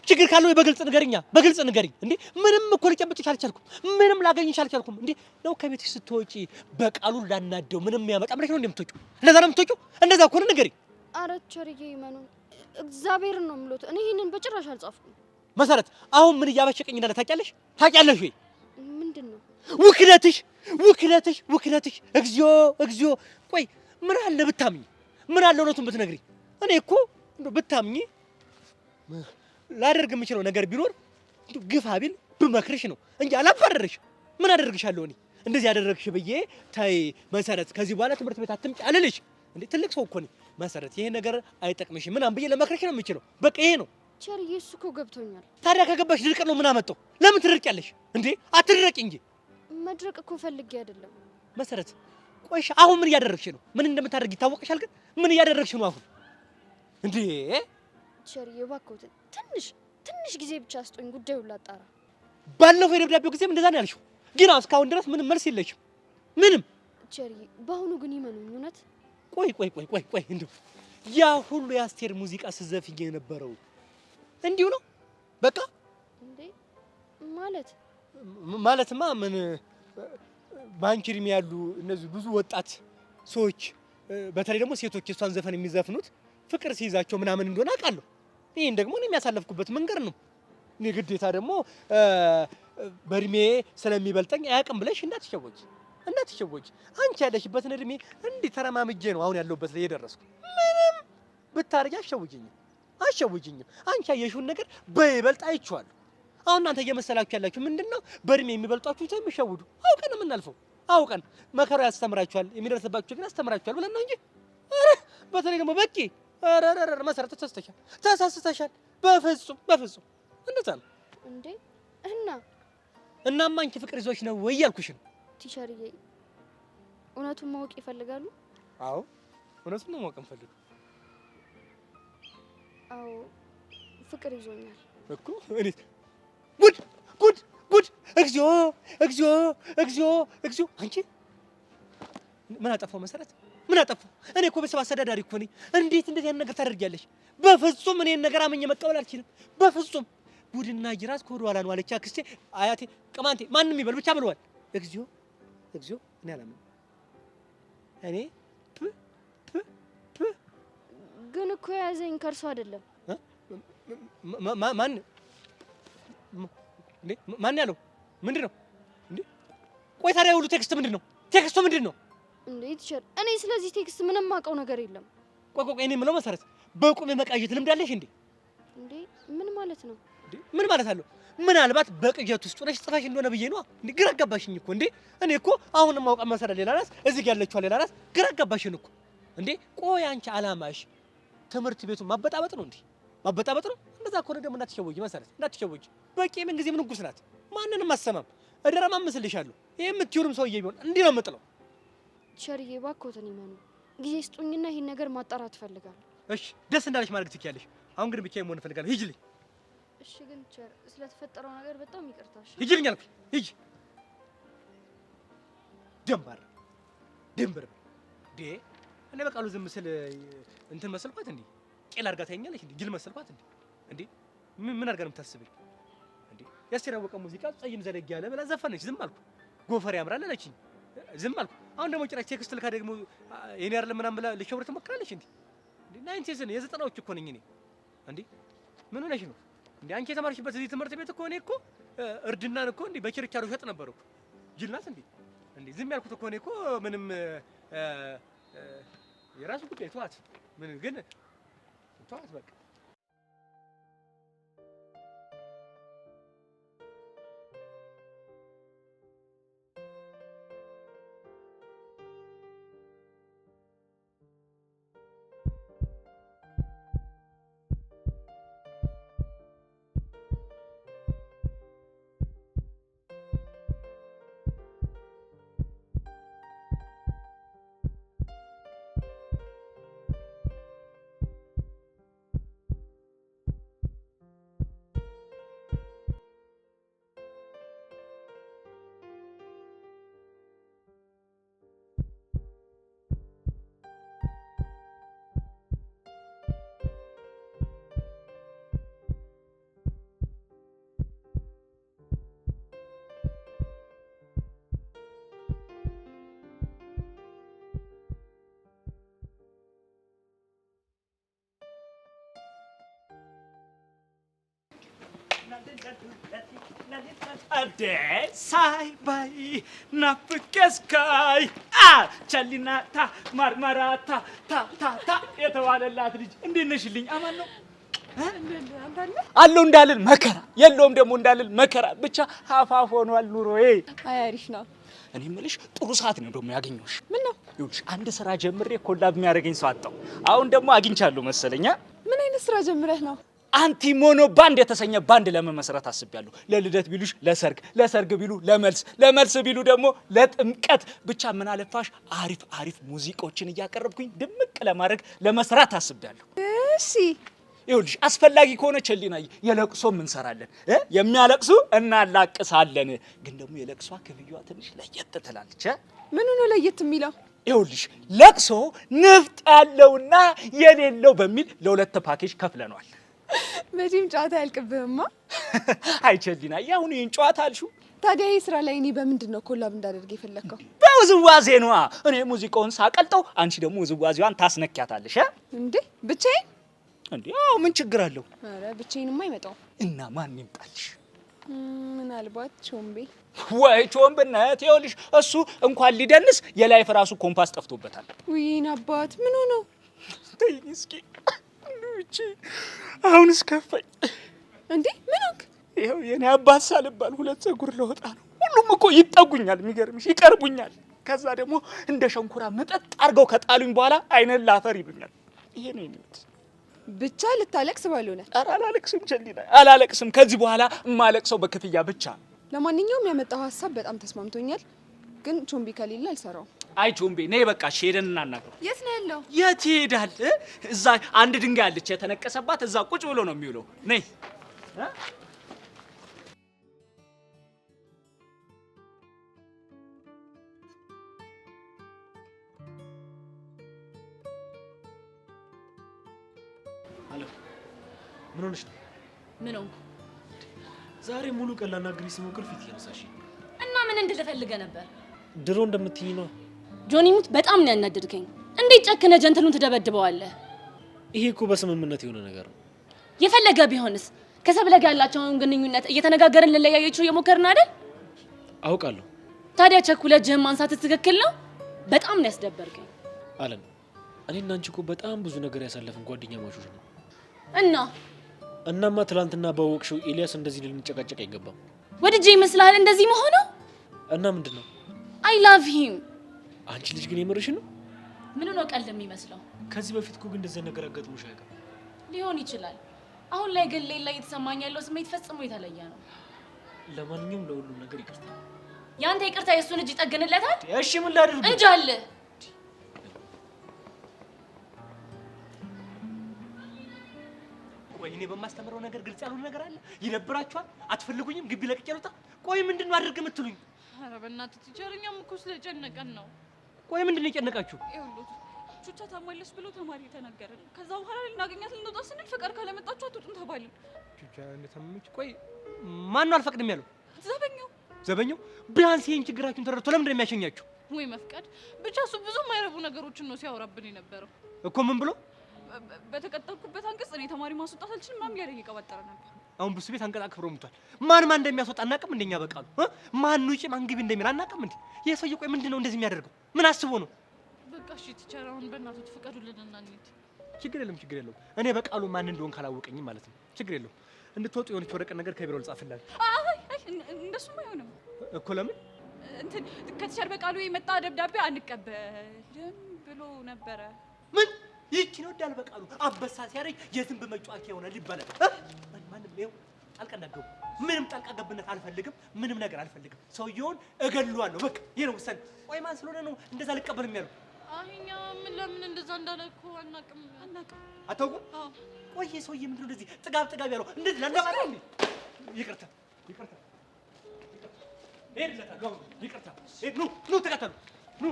ችግር ካለው በግልጽ ንገሪኛ፣ በግልጽ ንገሪኝ። እንዴ ምንም እኮ ልጨብጥሽ አልቻልኩም፣ ምንም ላገኝሽ አልቻልኩም። እንዴ ነው ከቤትሽ ስትወጪ በቃሉ ላናደው ምንም ያመጣ ብለሽ ነው እንደምትወጪው? እንደዛ ነው የምትወጪው? እንደዛ እኮ ነው ንገሪኝ። ኧረ ቲቸርዬ ይመኑን፣ እግዚአብሔርን ነው የምሎት። እኔ ይሄንን በጭራሽ አልጻፍኩም። መሰረት አሁን ምን እያበሸቀኝ እንዳለ ታውቂያለሽ? ታውቂያለሽ ወይ? ምንድን ነው? ውክለትሽ። እግዚኦ። ቆይ ምን አለ ብታምኝ፣ ምን አለ እውነቱን ብትነግሪኝ። እኔ እኮ ብታምኝ ላደርግ የምችለው ነገር ቢኖር ግፋ ቢል ብመክርሽ ነው እንጂ አላባረርሽ። ምን አደርግሻለሁ እኔ? እንደዚህ ያደረግሽ ብዬ ታይ መሰረት፣ ከዚህ በኋላ ትምህርት ቤት አትምጪ አልልሽ እንዴ? ትልቅ ሰው እኮ ነኝ መሰረት። ይሄ ነገር አይጠቅምሽም ምናምን ብዬ ለመክርሽ ነው የምችለው። በቃ ይሄ ነው። ቲቸርዬ እሱ እኮ ገብቶኛል። ታዲያ ከገባሽ ድርቅ ነው ምን አመጣው? ለምን ትድርቂያለሽ እንዴ? አትድረቂ እንጂ። መድረቅ እኮ ፈልጌ አይደለም መሰረት። ቆይሽ አሁን ምን እያደረግሽ ነው? ምን እንደምታደርጊ ይታወቅሻል። ግን ምን እያደረግሽ ነው አሁን እንዴ? ቲቸርዬ እባክዎትን ትንሽ ጊዜ ብቻ አስጦኝ፣ ጉዳዩን ላጣራ። ባለፈው የደብዳቤው ጊዜም እንደዛ ነው ያልሽው፣ ግን እስካሁን ድረስ ምንም መልስ የለሽም። ምንም። ቲቸርዬ በአሁኑ ግን ይመኑኝ እውነት። ቆይ እንደው ያ ሁሉ የአስቴር ሙዚቃ ስዘፍኝ የነበረው እንዲሁ ነው በቃ እንዴ? ማለትማ ምን ባንቺ እድሜ ያሉ እነዚህ ብዙ ወጣት ሰዎች በተለይ ደግሞ ሴቶች እሷን ዘፈን የሚዘፍኑት ፍቅር ሲይዛቸው ምናምን እንደሆነ አውቃለሁ። ይሄን ደግሞ እኔ የሚያሳለፍኩበት መንገድ ነው። እኔ ግዴታ ደግሞ በእድሜ ስለሚበልጠኝ አያውቅም ብለሽ እንዳትሸወጂ። አንቺ ያለሽበትን እድሜ እንዲህ ተረማምጄ ነው አሁን ያለሁበት ላይ የደረስኩ። ምንም ብታረጊ አሸውጂኝ። አንቺ ያየሽውን ነገር በይበልጥ አይቼዋለሁ። አሁን እናንተ እየመሰላችሁ ያላችሁ ምንድነው? በእድሜ የሚበልጧችሁ የሚሸውዱ አውቀን ነው የምናልፈው። አውቀን መከራው ያስተምራችኋል፣ የሚደርስባችሁ ግን ያስተምራችኋል ብለን ነው እንጂ በተለይ ደግሞ በቂ መሰረት ተሳስተሻል። በፍጹም እንደዛ ነው እንዴ? እናማ አንቺ ፍቅር ይዞሽ ነው ወይ ያልኩሽ ነው። ቲቸርዬ እውነቱን ማወቅ ይፈልጋሉ? አዎ እውነቱን ነው ማወቅ እንፈልግ። አዎ ፍቅር ይዞኛል እኮ እኔ ጉድ! እግዚኦ! አንቺ ምን አጠፋው መሰረት? ምን አጠፋው? እኔ እኮ ቤተሰብ አስተዳዳሪ እኮ ነኝ። እንዴት እንደዚህ አይነት ነገር ታደርጊያለሽ? በፍጹም እኔን ነገር አመኘ መቀበል አልችልም። በፍጹም ጉድና ጅራት ከወደ ኋላ ነው አለች አክስቴ፣ አያቴ፣ ቅማንቴ ማንም ይበል ብቻ ብለዋል። እግዚኦ! እኔ አላምንም። እኔ ግን እኮ የያዘኝ ከእርሱ አይደለም። ማን ያለው? ምንድን ነው እንዴ? ቆይ ታዲያ ሁሉ ቴክስቱ ምንድን ነው እንዴ? ቲቸር እኔ ስለዚህ ቴክስት ምንም አውቀው ነገር የለም። ቆይ እኔ የምለው መሰረት በቁም መቃዠት ልምድ አለሽ እንዴ? እንዴ ምን ማለት ነው? ምን ማለት አለው? ምናልባት በቅዠት ውስጥ ሆነሽ ጽፈሽ እንደሆነ ብዬ ነው። እንዴ ግራ አጋባሽኝ እኮ እንዴ። እኔ እኮ አሁንም ማውቃት መሰረት ሌላ ናት፣ እዚህ ጋር ያለችዋ ሌላ ናት። ግራ አጋባሽን እኮ እንዴ። ቆይ አንቺ አላማሽ ትምህርት ቤቱን ማበጣበጥ ነው እንዴ? ማበጣበጥ ነው። እንደዛ ከሆነ ደግሞ እንዳትሸወጂ መሰረት፣ እንዳትሸወጂ። በቂ ምን ጊዜ ምን ንጉስ ናት፣ ማንንም አሰማም። እደረማምስልሻለሁ። ይሄ የምትዩንም ሰውዬ ቢሆን እንዲህ ነው የምጥለው። ቲቸርዬ እባክዎትን ይመኑ፣ ጊዜ ስጡኝና ይሄን ነገር ማጣራት እፈልጋለሁ። እሺ ደስ እንዳለሽ ማድረግ ትችያለሽ። አሁን ግን ብቻዬን መሆን እፈልጋለሁ። ሂጂልኝ። እሺ ግን ቲቸር ስለተፈጠረው ነገር በጣም ይቅርታሽ። ሂጂልኝ አልኩኝ። ሂጂ። ድንበር ዴ እኔ በቃሉ ዝም ስል እንትን መሰልኳት እንዴ? ቄል አድርጋ ታይኛለሽ እንዴ? ጅል መሰልኳት እንዴ? ምን አድርጋ ነው የምታስበኝ እንዴ? የአስቴር አወቀ ሙዚቃ ጸይም ዘለግ ያለ ብላ ዘፈነች። ዝም አልኩ። ጎፈሬ ያምራል አለችኝ። ዝም አልኩ። አሁን ደግሞ ጭራሽ ቴክስት ልካ ደግሞ የኔ አይደለም ምናምን ብላ ልሸውር ትሞክራለች እንዴ? ናይንቲስ ነው የዘጠናዎች እኮ ነኝ እኔ እንዴ። ምን ሆነሽ ነው እንዴ? አንቺ የተማርሽበት እዚህ ትምህርት ቤት እኮ እኔ እኮ እርድናን እኮ እንዴ በችርቻሮ ሸጥ ነበር እኮ። ጅል ናት እንዴ? ዝም ያልኩት እኮ እኔ እኮ ምንም የራሱ ጉዳይ ተዋት። ምን ግን ተዋት በቃ። አደ ሳይባይ ናፍቄስካይ ቸሊናታ ማርማራታ ታ የተባለላት ልጅ እንዴት ነሽልኝ? አማን ነው አለው እንዳልል መከራ የለውም ደግሞ እንዳልል መከራ ብቻ ሀፋፍ ሆኗል ኑሮዬ። አይ አሪፍ ነው። እኔ የምልሽ ጥሩ ሰዓት ነው ደግሞ ያገኘሁሽ። ምን ነው? ይኸውልሽ አንድ ስራ ጀምሬ ኮላብ የሚያደርገኝ ሰው አጣሁ። አሁን ደግሞ አግኝቻለሁ መሰለኛ። ምን አይነት ስራ ጀምረህ ነው? አንቲ ሞኖ ባንድ የተሰኘ ባንድ ለመመስረት አስቤያለሁ። ለልደት ቢሉሽ ለሰርግ፣ ለሰርግ ቢሉ ለመልስ፣ ለመልስ ቢሉ ደግሞ ለጥምቀት ብቻ ምን አለፋሽ አሪፍ ሙዚቃዎችን እያቀረብኩኝ ድምቅ ለማድረግ ለመስራት አስቤያለሁ። እሺ ይኸውልሽ አስፈላጊ ከሆነ ቸሊናዬ የለቅሶም እንሰራለን፣ የሚያለቅሱ እናላቅሳለን። ግን ደግሞ የለቅሷ ክፍያዋ ትንሽ ለየት ትላለች። ምን ነው ለየት የሚለው? ይኸውልሽ ለቅሶ ንፍጥ ያለውና የሌለው በሚል ለሁለት ፓኬጅ ከፍለናል። መቼም ጨዋታ ያልቅብህማ። አይ ቸሊናዬ አሁን ይሄን ጨዋታ አልሽው። ታዲያ ይሄ ስራ ላይ እኔ በምንድን ነው ኮላብ እንዳደርግ የፈለከው? በውዝዋዜ ነዋ። እኔ ሙዚቃውን ሳቀልጠው፣ አንቺ ደግሞ ውዝዋዜዋን ታስነኪያታለሽ። እንዴ ብቻዬን? እንዴ አዎ ምን ችግር አለው? ኧረ ብቻዬንማ አይመጣው። እና ማን ይምጣልሽ? ምናልባት ቾምቤ። ወይ ቾምብነት። ይኸውልሽ እሱ እንኳን ሊደንስ የላይፍ ራሱ ኮምፓስ ጠፍቶበታል። ውይን አባት ምን ሆነው? ተይኝ እስኪ እቺ አሁንስ ከፋኝ። እንዴ ምን ሆንክ? ይኸው የኔ አባት ሳልባል ሁለት ፀጉር ለወጣ ነው። ሁሉም እኮ ይጠጉኛል፣ የሚገርምሽ ይቀርቡኛል። ከዛ ደግሞ እንደ ሸንኩራ መጠጥ አድርገው ከጣሉኝ በኋላ አይነን ላፈር ይሉኛል። ይሄ ነው የኔት። ብቻ ልታለቅስ ባልሆነ? ኧረ አላለቅስም ቸሊና፣ አላለቅስም። ከዚህ በኋላ የማለቅሰው በክፍያ ብቻ። ለማንኛውም ያመጣው ሀሳብ በጣም ተስማምቶኛል፣ ግን ቾምቢ ከሌለ አልሰራውም። አይ ቾምቤ ነይ በቃ ሄደን እናናግረው። የት ነው ያለው? የት ይሄዳል? እዛ አንድ ድንጋይ አለች የተነቀሰባት፣ እዛ ቁጭ ብሎ ነው የሚውለው። ነይ ምን ሆነሽ ነው? ምን ሆንኩ? ዛሬ ሙሉ ቀን ላናግሪሽ ስሞክር ፊት እያነሳሽ እና ምን እንድልፈልገ ነበር? ድሮ እንደምትይኝ ነው። ጆኒ ሙት በጣም ነው ያናደድከኝ። እንዴት ጨክነ ጀንተሉን ትደበድበዋለህ? ይሄ እኮ በስምምነት የሆነ ነገር ነው። የፈለገ ቢሆንስ ከሰብለ ጋር ያላቸውን ግንኙነት እየተነጋገርን ልንለያየችው እየሞከርን አይደል? አውቃለሁ። ታዲያ ቸኩለህ እጅህን ማንሳት ትክክል ነው? በጣም ነው ያስደበርከኝ። አለም እኔና አንቺ እኮ በጣም ብዙ ነገር ያሳለፍን ጓደኛ ማቾች ነው። እናማ ትላንትና ባወቅሽው ኤልያስ እንደዚህ ልንጨቃጨቅ አይገባም። ወድጄ ይመስልሃል እንደዚህ መሆኑ? እና ምንድነው? አይ ላቭ ሂም። አንቺ ልጅ ግን የምርሽ ነው? ምን ነው ቀልድ የሚመስለው? ከዚህ በፊት እኮ ግን እንደዚህ ነገር አጋጥሞሽ አያውቅም። ሊሆን ይችላል። አሁን ላይ ግን ሌላ እየተሰማኝ ያለው ስሜት ፈጽሞ የተለየ ነው። ለማንኛውም ለሁሉም ነገር ይቅርታ። ያንተ ይቅርታ የእሱን እጅ ይጠግንለታል? እሺ ምን ላድርግ? እንጃለ ቆይ እኔ በማስተምረው ነገር ግልጽ ያልሆነ ነገር አለ? ይደብራችኋል? አትፈልጉኝም? ግቢ ለቅቄ ልውጣ? ቆይ ምንድን ነው አድርግ የምትሉኝ? ኧረ በእናትህ ቲቸር፣ እኛም እኮ ስለጨነቀን ነው። ቆይ ምንድን ነው የጨነቃችሁ? ይኸውልህ ቹቻ ታሟለች ብሎ ተማሪ ተነገረን። ከዛ በኋላ ልናገኛት ልንወጣ ስንል ፍቃድ ካለመጣችሁ አትወጡም ተባልን። ቹቻ እንደታመመች። ቆይ ማን ነው አልፈቅድም ያለው? ዘበኛው ቢያንስ ይሄን ችግራችሁን ተረድቶ ለምንድን ነው የሚያሸኛችሁ? ወይ መፍቀድ ብቻ። እሱ ብዙ የማይረቡ ነገሮችን ነው ሲያወራብን የነበረው እኮ። ምን ብሎ? በተቀጠልኩበት አንቀጽ እኔ ተማሪ ማስወጣት አልችልም ምናምን እያለ እየቀባጠረ ነበር። አሁን ብሱ ቤት አንቀጽ አክብሮ ሙቷል። ማን እንደሚያስወጣ አናውቅም። እንደኛ በቃሉ ማን ውጪ ማን ግቢ እንደሚል አናውቅም። እንዴ ይሄ ሰውዬ ቆይ ምንድን ነው እንደዚህ የሚያደርገው? ምን አስቦ ነው? በቃ እሺ ቲቸር፣ አሁን በእናትህ ፍቀዱልንና እንሂድ። ችግር የለውም። እኔ በቃሉ ማን እንደሆን ካላወቀኝም ማለት ነው። ችግር የለውም። እንድትወጡ የሆነች ወረቀት ነገር ከቢሮ ልጻፍላችሁ። አይ እንደሱም አይሆንም እኮ። ለምን? እንትን ከቲቸር በቃሉ የመጣ ደብዳቤ አንቀበልም ብሎ ነበረ። ምን ይቺ ነው ዳል በቃሉ አበሳ ሲያረኝ የዝንብ መጫወቻ ይሆናል ይባላል። ማንም ይኸው ጣልቃ እንዳትገቡ። ምንም ጣልቃ ገብነት አልፈልግም። ምንም ነገር አልፈልግም። ሰውየውን እገለዋለሁ። በቃ ይሄ ነው ውሳኔ። ቆይ ማን ስለሆነ ነው እንደዛ ልቀበልም ያለው? እኛ ምን ለምን እንደዛ እንዳለ እኮ አናውቅም። አታውቁም? ቆይ ይሄ ሰውዬ ምንድን ነው እንደዚህ ጥጋብ ያለው? እንደዚህ ለአንደባራ እንዴ? ይቅርታ ይቅርታ። ኑ ተከተሉ ኑ።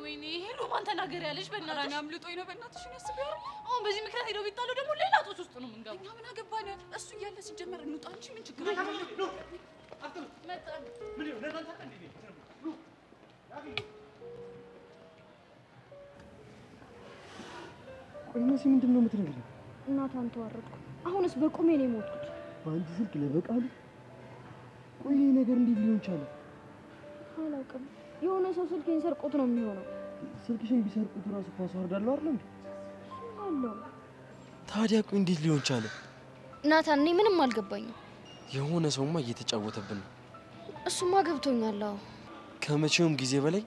ወይኔ ሄሎ ማን ተናገር ያለሽ? በእናትሽ አምልጦኝ ነው። በእናትሽ ነው ያስብ። አሁን በዚህ ምክንያት ሄዶ ቢጣሉ ደግሞ ሌላ ጦስ ውስጥ ነው የምንገባው። እኛ ምን አገባን? እሱ እያለ ሲጀመር እንውጣ እንጂ ምን ችግር አለ? ቆይ መሲ ምንድን ነው የምትነግሪኝ? እናቷን ተዋረድኩ። አሁንስ በቁሜ ነው የሞትኩት። በአንቺ ስልክ ለበቃሉ። ቆይ ይሄ ነገር እንዴት ሊሆን ቻለ? አላውቅም። የሆነ ሰው ስልኬን ሰርቆት ነው የሚሆነው። ስልክሽን ቢሰርቁት ራሱ ፓስወርድ አለው አይደል እንዴ? አለው። ታዲያ ቆይ እንዴት ሊሆን ቻለ? ናታን፣ እኔ ምንም አልገባኝም። የሆነ ሰውማ እየተጫወተብን ነው። እሱማ ገብቶኛል። አዎ፣ ከመቼውም ጊዜ በላይ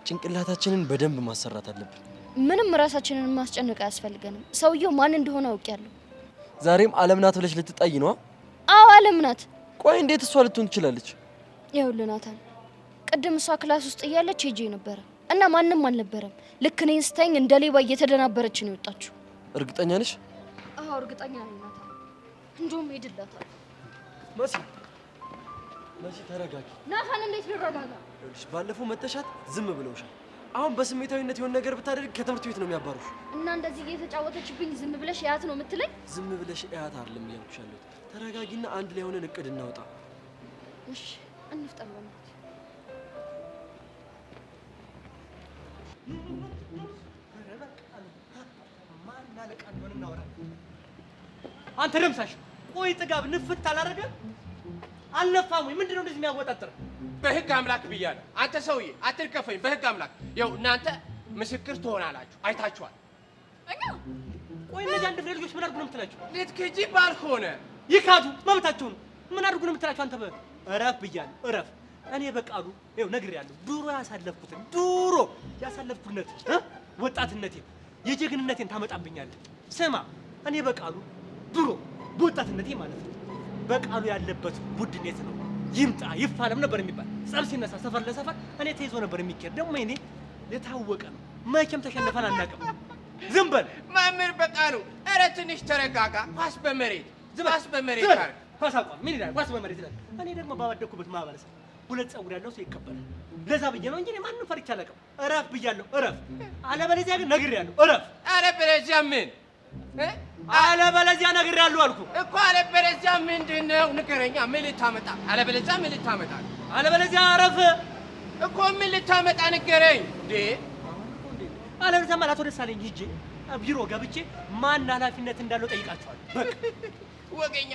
ጭንቅላታችንን በደንብ ማሰራት አለብን። ምንም ራሳችንን ማስጨነቅ አያስፈልገንም። ሰውየው ማን እንደሆነ አውቄያለሁ። ዛሬም ዓለም ናት ብለሽ ልትጣይ ነው? አዎ ዓለም ናት። ቆይ እንዴት እሷ ልትሆን ትችላለች? ይኸውልህ ናታን፣ ቅድም እሷ ክላስ ውስጥ እያለች ሄጄ ነበረ እና ማንም አልነበረም። ልክ እኔን ስታይኝ እንደ ሌባ እየተደናበረች ነው የወጣችው። እርግጠኛ ነሽ? አዎ እርግጠኛ ነኝ ናታን። እንደውም ሄድላታል። መሲ ተረጋጊ። ናታን እንዴት ልረጋጋ? ይኸውልሽ ባለፈው መተሻት ዝም ብለውሻል። አሁን በስሜታዊነት የሆነ ነገር ብታደርግ ከትምህርት ቤት ነው የሚያባሩሽ። እና እንደዚህ እየተጫወተችብኝ ዝም ብለሽ ያት ነው የምትለኝ? ዝም ብለሽ እያት አይደለም እያልኩሽ ያለሁት። ተረጋጊና አንድ ላይ ሆነን እቅድ እናውጣ። እሺ እንፍጠር በእናትህ። አንተ ደምሳሽ፣ ቆይ ጥጋብ ንፍት አላደረገ አልነፋም ወይ? ምንድነው እንደዚህ የሚያወጣጥር? በህግ አምላክ ብያለሁ። አንተ ሰውዬ አትልከፈኝ። በህግ አምላክ ይኸው እናንተ ምስክር ትሆናላችሁ። አይታችኋል። እኛ ቆይ እነዚህ አንድ ፍሬ ልጆች ምን አድርጉ ነው የምትላቸው? ልትክጂ ባልሆነ ይካዱ፣ መብታቸው ነው። ምን አድርጉ ነው የምትላቸው? አንተ እረፍ ብያለሁ፣ እረፍ። እኔ በቃሉ ይኸው ነግሬያለሁ። ድሮ ያሳለፍኩትን ወጣትነቴን የጀግንነቴን ታመጣብኛለህ። ስማ፣ እኔ በቃሉ ድሮ በወጣትነቴ ማለት ነው በቃሉ ያለበት ቡድኔት ነው ይምጣ ይፋለም ነበር የሚባል። ጸብ ሲነሳ ሰፈር ለሰፈር እኔ ተይዞ ነበር የሚካሄድ። ደግሞ እኔ የታወቀ ነው፣ መቼም ተሸነፈን አናውቅም። ዝም በል መምህር በቃሉ። ኧረ ትንሽ ተረጋጋ። ኳስ በመሬት ካር ኳስ አቋም ምን ይላል? ኳስ በመሬት ይላል። እኔ ደግሞ ባወደኩበት ማህበረሰብ ሁለት ጸጉር ያለው ሰው ይከበራል። ለዛ ብዬ ነው እንጂ እኔ ማንንም ፈርቼ አላውቅም። እረፍ ብያለሁ፣ እረፍ። አለበለዚያ ግን ነግሬያለሁ፣ እረፍ። አለበለዚያ ምን? አለበለዚያ ነግሬያለሁ አልኩ እኮ። አለበለዚያ ምንድን ነው? ንገረኛ። ምን ልታመጣ? አለበለዚያ ምን ልታመጣ? አለበለዚያ እረፍ እኮ። ምን ልታመጣ ንገረኝ እንዴ። አለበለዚያ ማለት ወደ ሳለኝ ሂጄ ቢሮ ገብቼ ማን ኃላፊነት እንዳለው ጠይቃቸዋለሁ። በቃ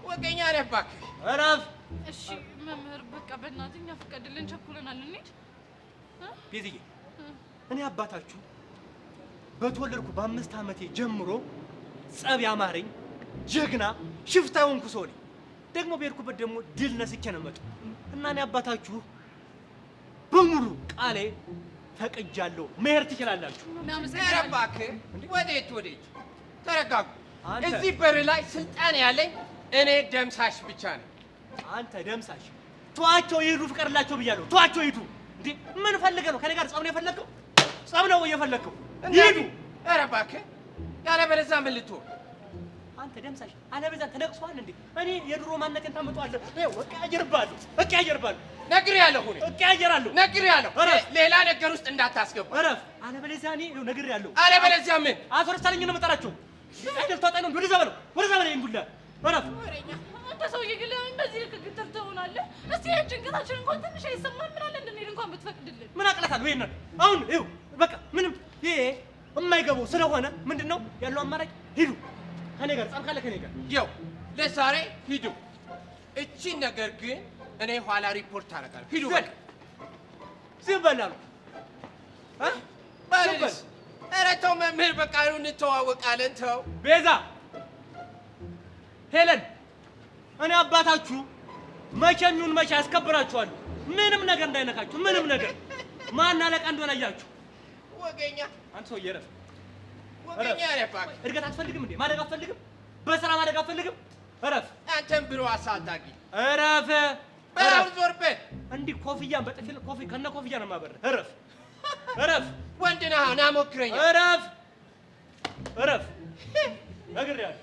ወገኛ ነህ እባክህ። እረፍ። እሺ መምህር፣ በቃ በእናትህ እኛ ፍቀድልን፣ ቸኩለናል። እንሂድ። ቤዝዬ፣ እኔ አባታችሁ በተወለድኩ በ5 ዓመቴ ጀምሮ ጸብ ያማረኝ ጀግና ሽፍታ ሆንኩ ሰው ነኝ። ደግሞ በሄድኩበት ደግሞ ድል ነስቼ ነው የምመጣው እና እኔ አባታችሁ በሙሉ ቃሌ ፈቅጃለሁ። መሄድ ትችላላችሁ። ኧረ እባክህ፣ ወዴት? ተረጋጉ። እዚህ በር ላይ ስልጣን ያለኝ እኔ ደምሳሽ ብቻ ነኝ። አንተ ደምሳሽ ተዋቸው ይሄዱ፣ ፍቀድላቸው ብያለሁ። ተዋቸው ይሄዱ። እንዴ ምን ፈልገህ ነው? ከኔ ጋር ጸብ ነው የፈለግከው? ጸብ ነው የፈለግከው? ይሄዱ። ኧረ እባክህ፣ ያለበለዚያ ምን ልትሆን? አንተ ደምሳሽ አለበለዚያ ተነቅሷል እንዴ? እኔ የድሮ ማንነቴን ታመጣዋለህ? እቀያየርብሃለሁ። ነግሬሃለሁ። ነግሬሃለሁ። ሌላ ነገር ውስጥ እንዳታስገባ። እረፍ። አለበለዚያ እኔ ነግሬሃለሁ። አለበለዚያ ምን? አቶ ደስታለኝ ነው የምጠራቸው። አይደል ተወጣኝ ነው። ወደዛ በለው እንዱላ። እረፍ። አንተ ሰውዬ ግን ለምን በዚህ ልክ ግትር ትሆናለህ? እስቲ ጭንቀታችን እንኳን ትንሽ አይሰማን? ምን አለ እንድንሄድ እንኳን ብትፈቅድልን። ምን አቅለታለሁ? ይሄን አሁን ይኸው በቃ ምንም ይሄ የማይገባው ስለሆነ ምንድነው ያለው አማራጭ? ሂዱ ከኔ ጋር ጸብ ካለ ከኔ ጋር ይኸው ለዛሬ ሂዱ። እቺን ነገር ግን እኔ ኋላ ሪፖርት አደርጋለሁ። ሂዱ በቃ። ዝም በል አሉ ባልስ። ኧረ ተው መምህር፣ በቃ እንተዋወቃለን። ተው ቤዛ፣ ሄለን፣ እኔ አባታችሁ መቼም ይሁን መቼ ያስከብራችኋለሁ። ምንም ነገር እንዳይነካችሁ፣ ምንም ነገር። ማን አለቃ እንደሆነ አያችሁ። ወገኛ አንተ ሰውዬ እረፍ። ወገኛ ነህ። እድገት አትፈልግም እንዴ? ማደግ አትፈልግም? በስራ ማደግ አትፈልግም? እረፍ። አንተም ብሎ አሳዳጊ። እረፍ። በራው ዞር በል። እንዲህ ኮፍያን በጥፊል ከነ ኮፍያ ነው የማበርህ። እረፍ። እረፍ። ወንድ ነህ፣ ና ሞክረኛ። እረፍ። ነግሬሃለሁ።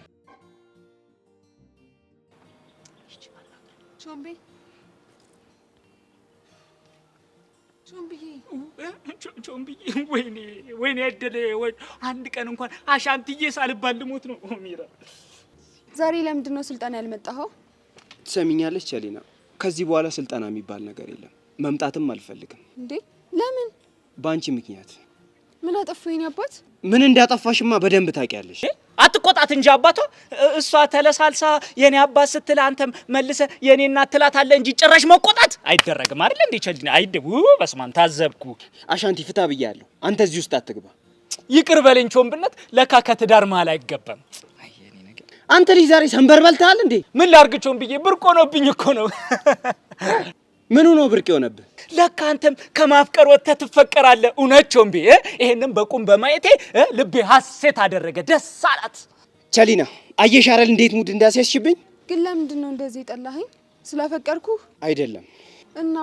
ቾምብዬ፣ ወይኔ ያደለ። አንድ ቀን እንኳን አሻንትዬ ሳልባል ልሞት ነው። ሚራ፣ ዛሬ ለምንድን ነው ስልጠና ያልመጣኸው? ትሰሚኛለች ቸሊና፣ ከዚህ በኋላ ስልጠና የሚባል ነገር የለም። መምጣትም አልፈልግም። እንዴ ለምን? በአንቺ ምክንያት። ምን አጠፋሁ የኔ አባት? ምን እንዳጠፋሽማ በደንብ ታውቂያለሽ። ተቆጣት እንጂ አባቷ እሷ ተለሳልሳ የኔ አባት ስትል አንተም መልሰ የኔ እናት ትላታለህ እንጂ ጭራሽ መቆጣት አይደረግም አይደል እንዴ ቸልዲና አይደው በስማን ታዘብኩ አሻንቲ ፍታ ብያለሁ አንተ እዚህ ውስጥ አትግባ ይቅር በለኝ ቾምብነት ለካ ከትዳር መሃል አይገባም አንተ ልጅ ዛሬ ሰንበር በልተሃል እንዴ ምን ላርግ ቾምብዬ ብርቆ ነውብኝ እኮ ነው ምኑ ነው ብርቅ የሆነብህ ለካ አንተም ከማፍቀር ወጥተህ ትፈቀራለህ እውነት ቾምቢ ይሄንን በቁም በማየቴ ልቤ ሐሴት አደረገ ደስ አላት ቸሊና አየሽ አይደል እንዴት ሙድ እንዳስያዝሽብኝ ግን ለምንድን ነው እንደዚህ ጠላኸኝ ስላፈቀርኩህ አይደለም እና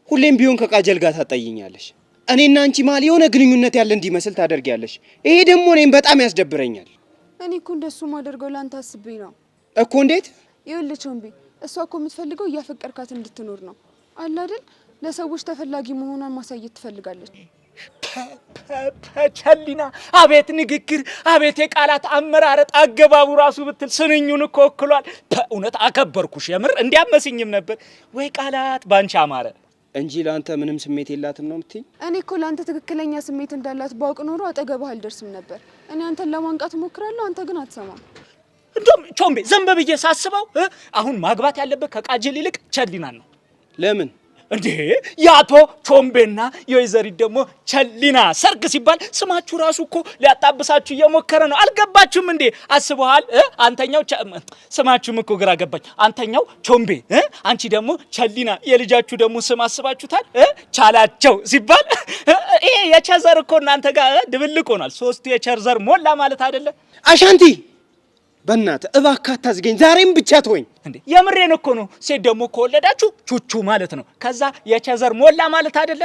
ሁሌም ቢሆን ከቃጀል ጋር ታጣይኛለሽ እኔና አንቺ መሀል የሆነ ግንኙነት ያለ እንዲመስል ታደርጊያለሽ ይሄ ደግሞ እኔን በጣም ያስደብረኛል እኔ እኮ እንደሱ ማደርገው ላንተ አስቤ ነው እኮ እንዴት ይኸውልህ ቾምቢ እሷ እኮ የምትፈልገው እያፈቀርካት እንድትኖር ነው አለ አይደል ለሰዎች ተፈላጊ መሆኗን ማሳየት ትፈልጋለች ቸሊና አቤት ንግግር አቤት የቃላት አመራረጥ አገባቡ ራሱ ብትል ስንኙን እኮ ወክሏል በእውነት አከበርኩሽ የምር እንዲያመስኝም ነበር ወይ ቃላት ባንቺ አማረ እንጂ ላንተ ምንም ስሜት የላትም ነው የምትይኝ እኔ እኮ ላንተ ትክክለኛ ስሜት እንዳላት ባውቅ ኖሮ አጠገብህ አልደርስም ነበር እኔ አንተን ለማንቃት ሞክራለሁ አንተ ግን አትሰማም እንደም ቾምቤ ዘንበ ብዬ ሳስበው አሁን ማግባት ያለበት ከቃጀል ይልቅ ቸሊናን ነው ለምን እንዴ ያቶ ቾምቤና የወይዘሪት ደግሞ ቸሊና ሰርግ ሲባል ስማችሁ ራሱ እኮ ሊያጣብሳችሁ እየሞከረ ነው አልገባችሁም እንዴ አስበዋል አንተኛው ስማችሁም እኮ ግራ ገባኝ አንተኛው ቾምቤ አንቺ ደግሞ ቸሊና የልጃችሁ ደግሞ ስም አስባችሁታል ቻላቸው ሲባል ይሄ የቸዘር እኮ እናንተ ጋር ድብልቅ ሆኗል ሶስቱ የቸርዘር ሞላ ማለት አይደለ አሻንቲ በእናትህ እባክህ አታዝገኝ ዛሬም ብቻ ተወኝ እንዴ የምሬን እኮ ነው ሴት ደግሞ ከወለዳችሁ ቹቹ ማለት ነው ከዛ የቸዘር ሞላ ማለት አይደለ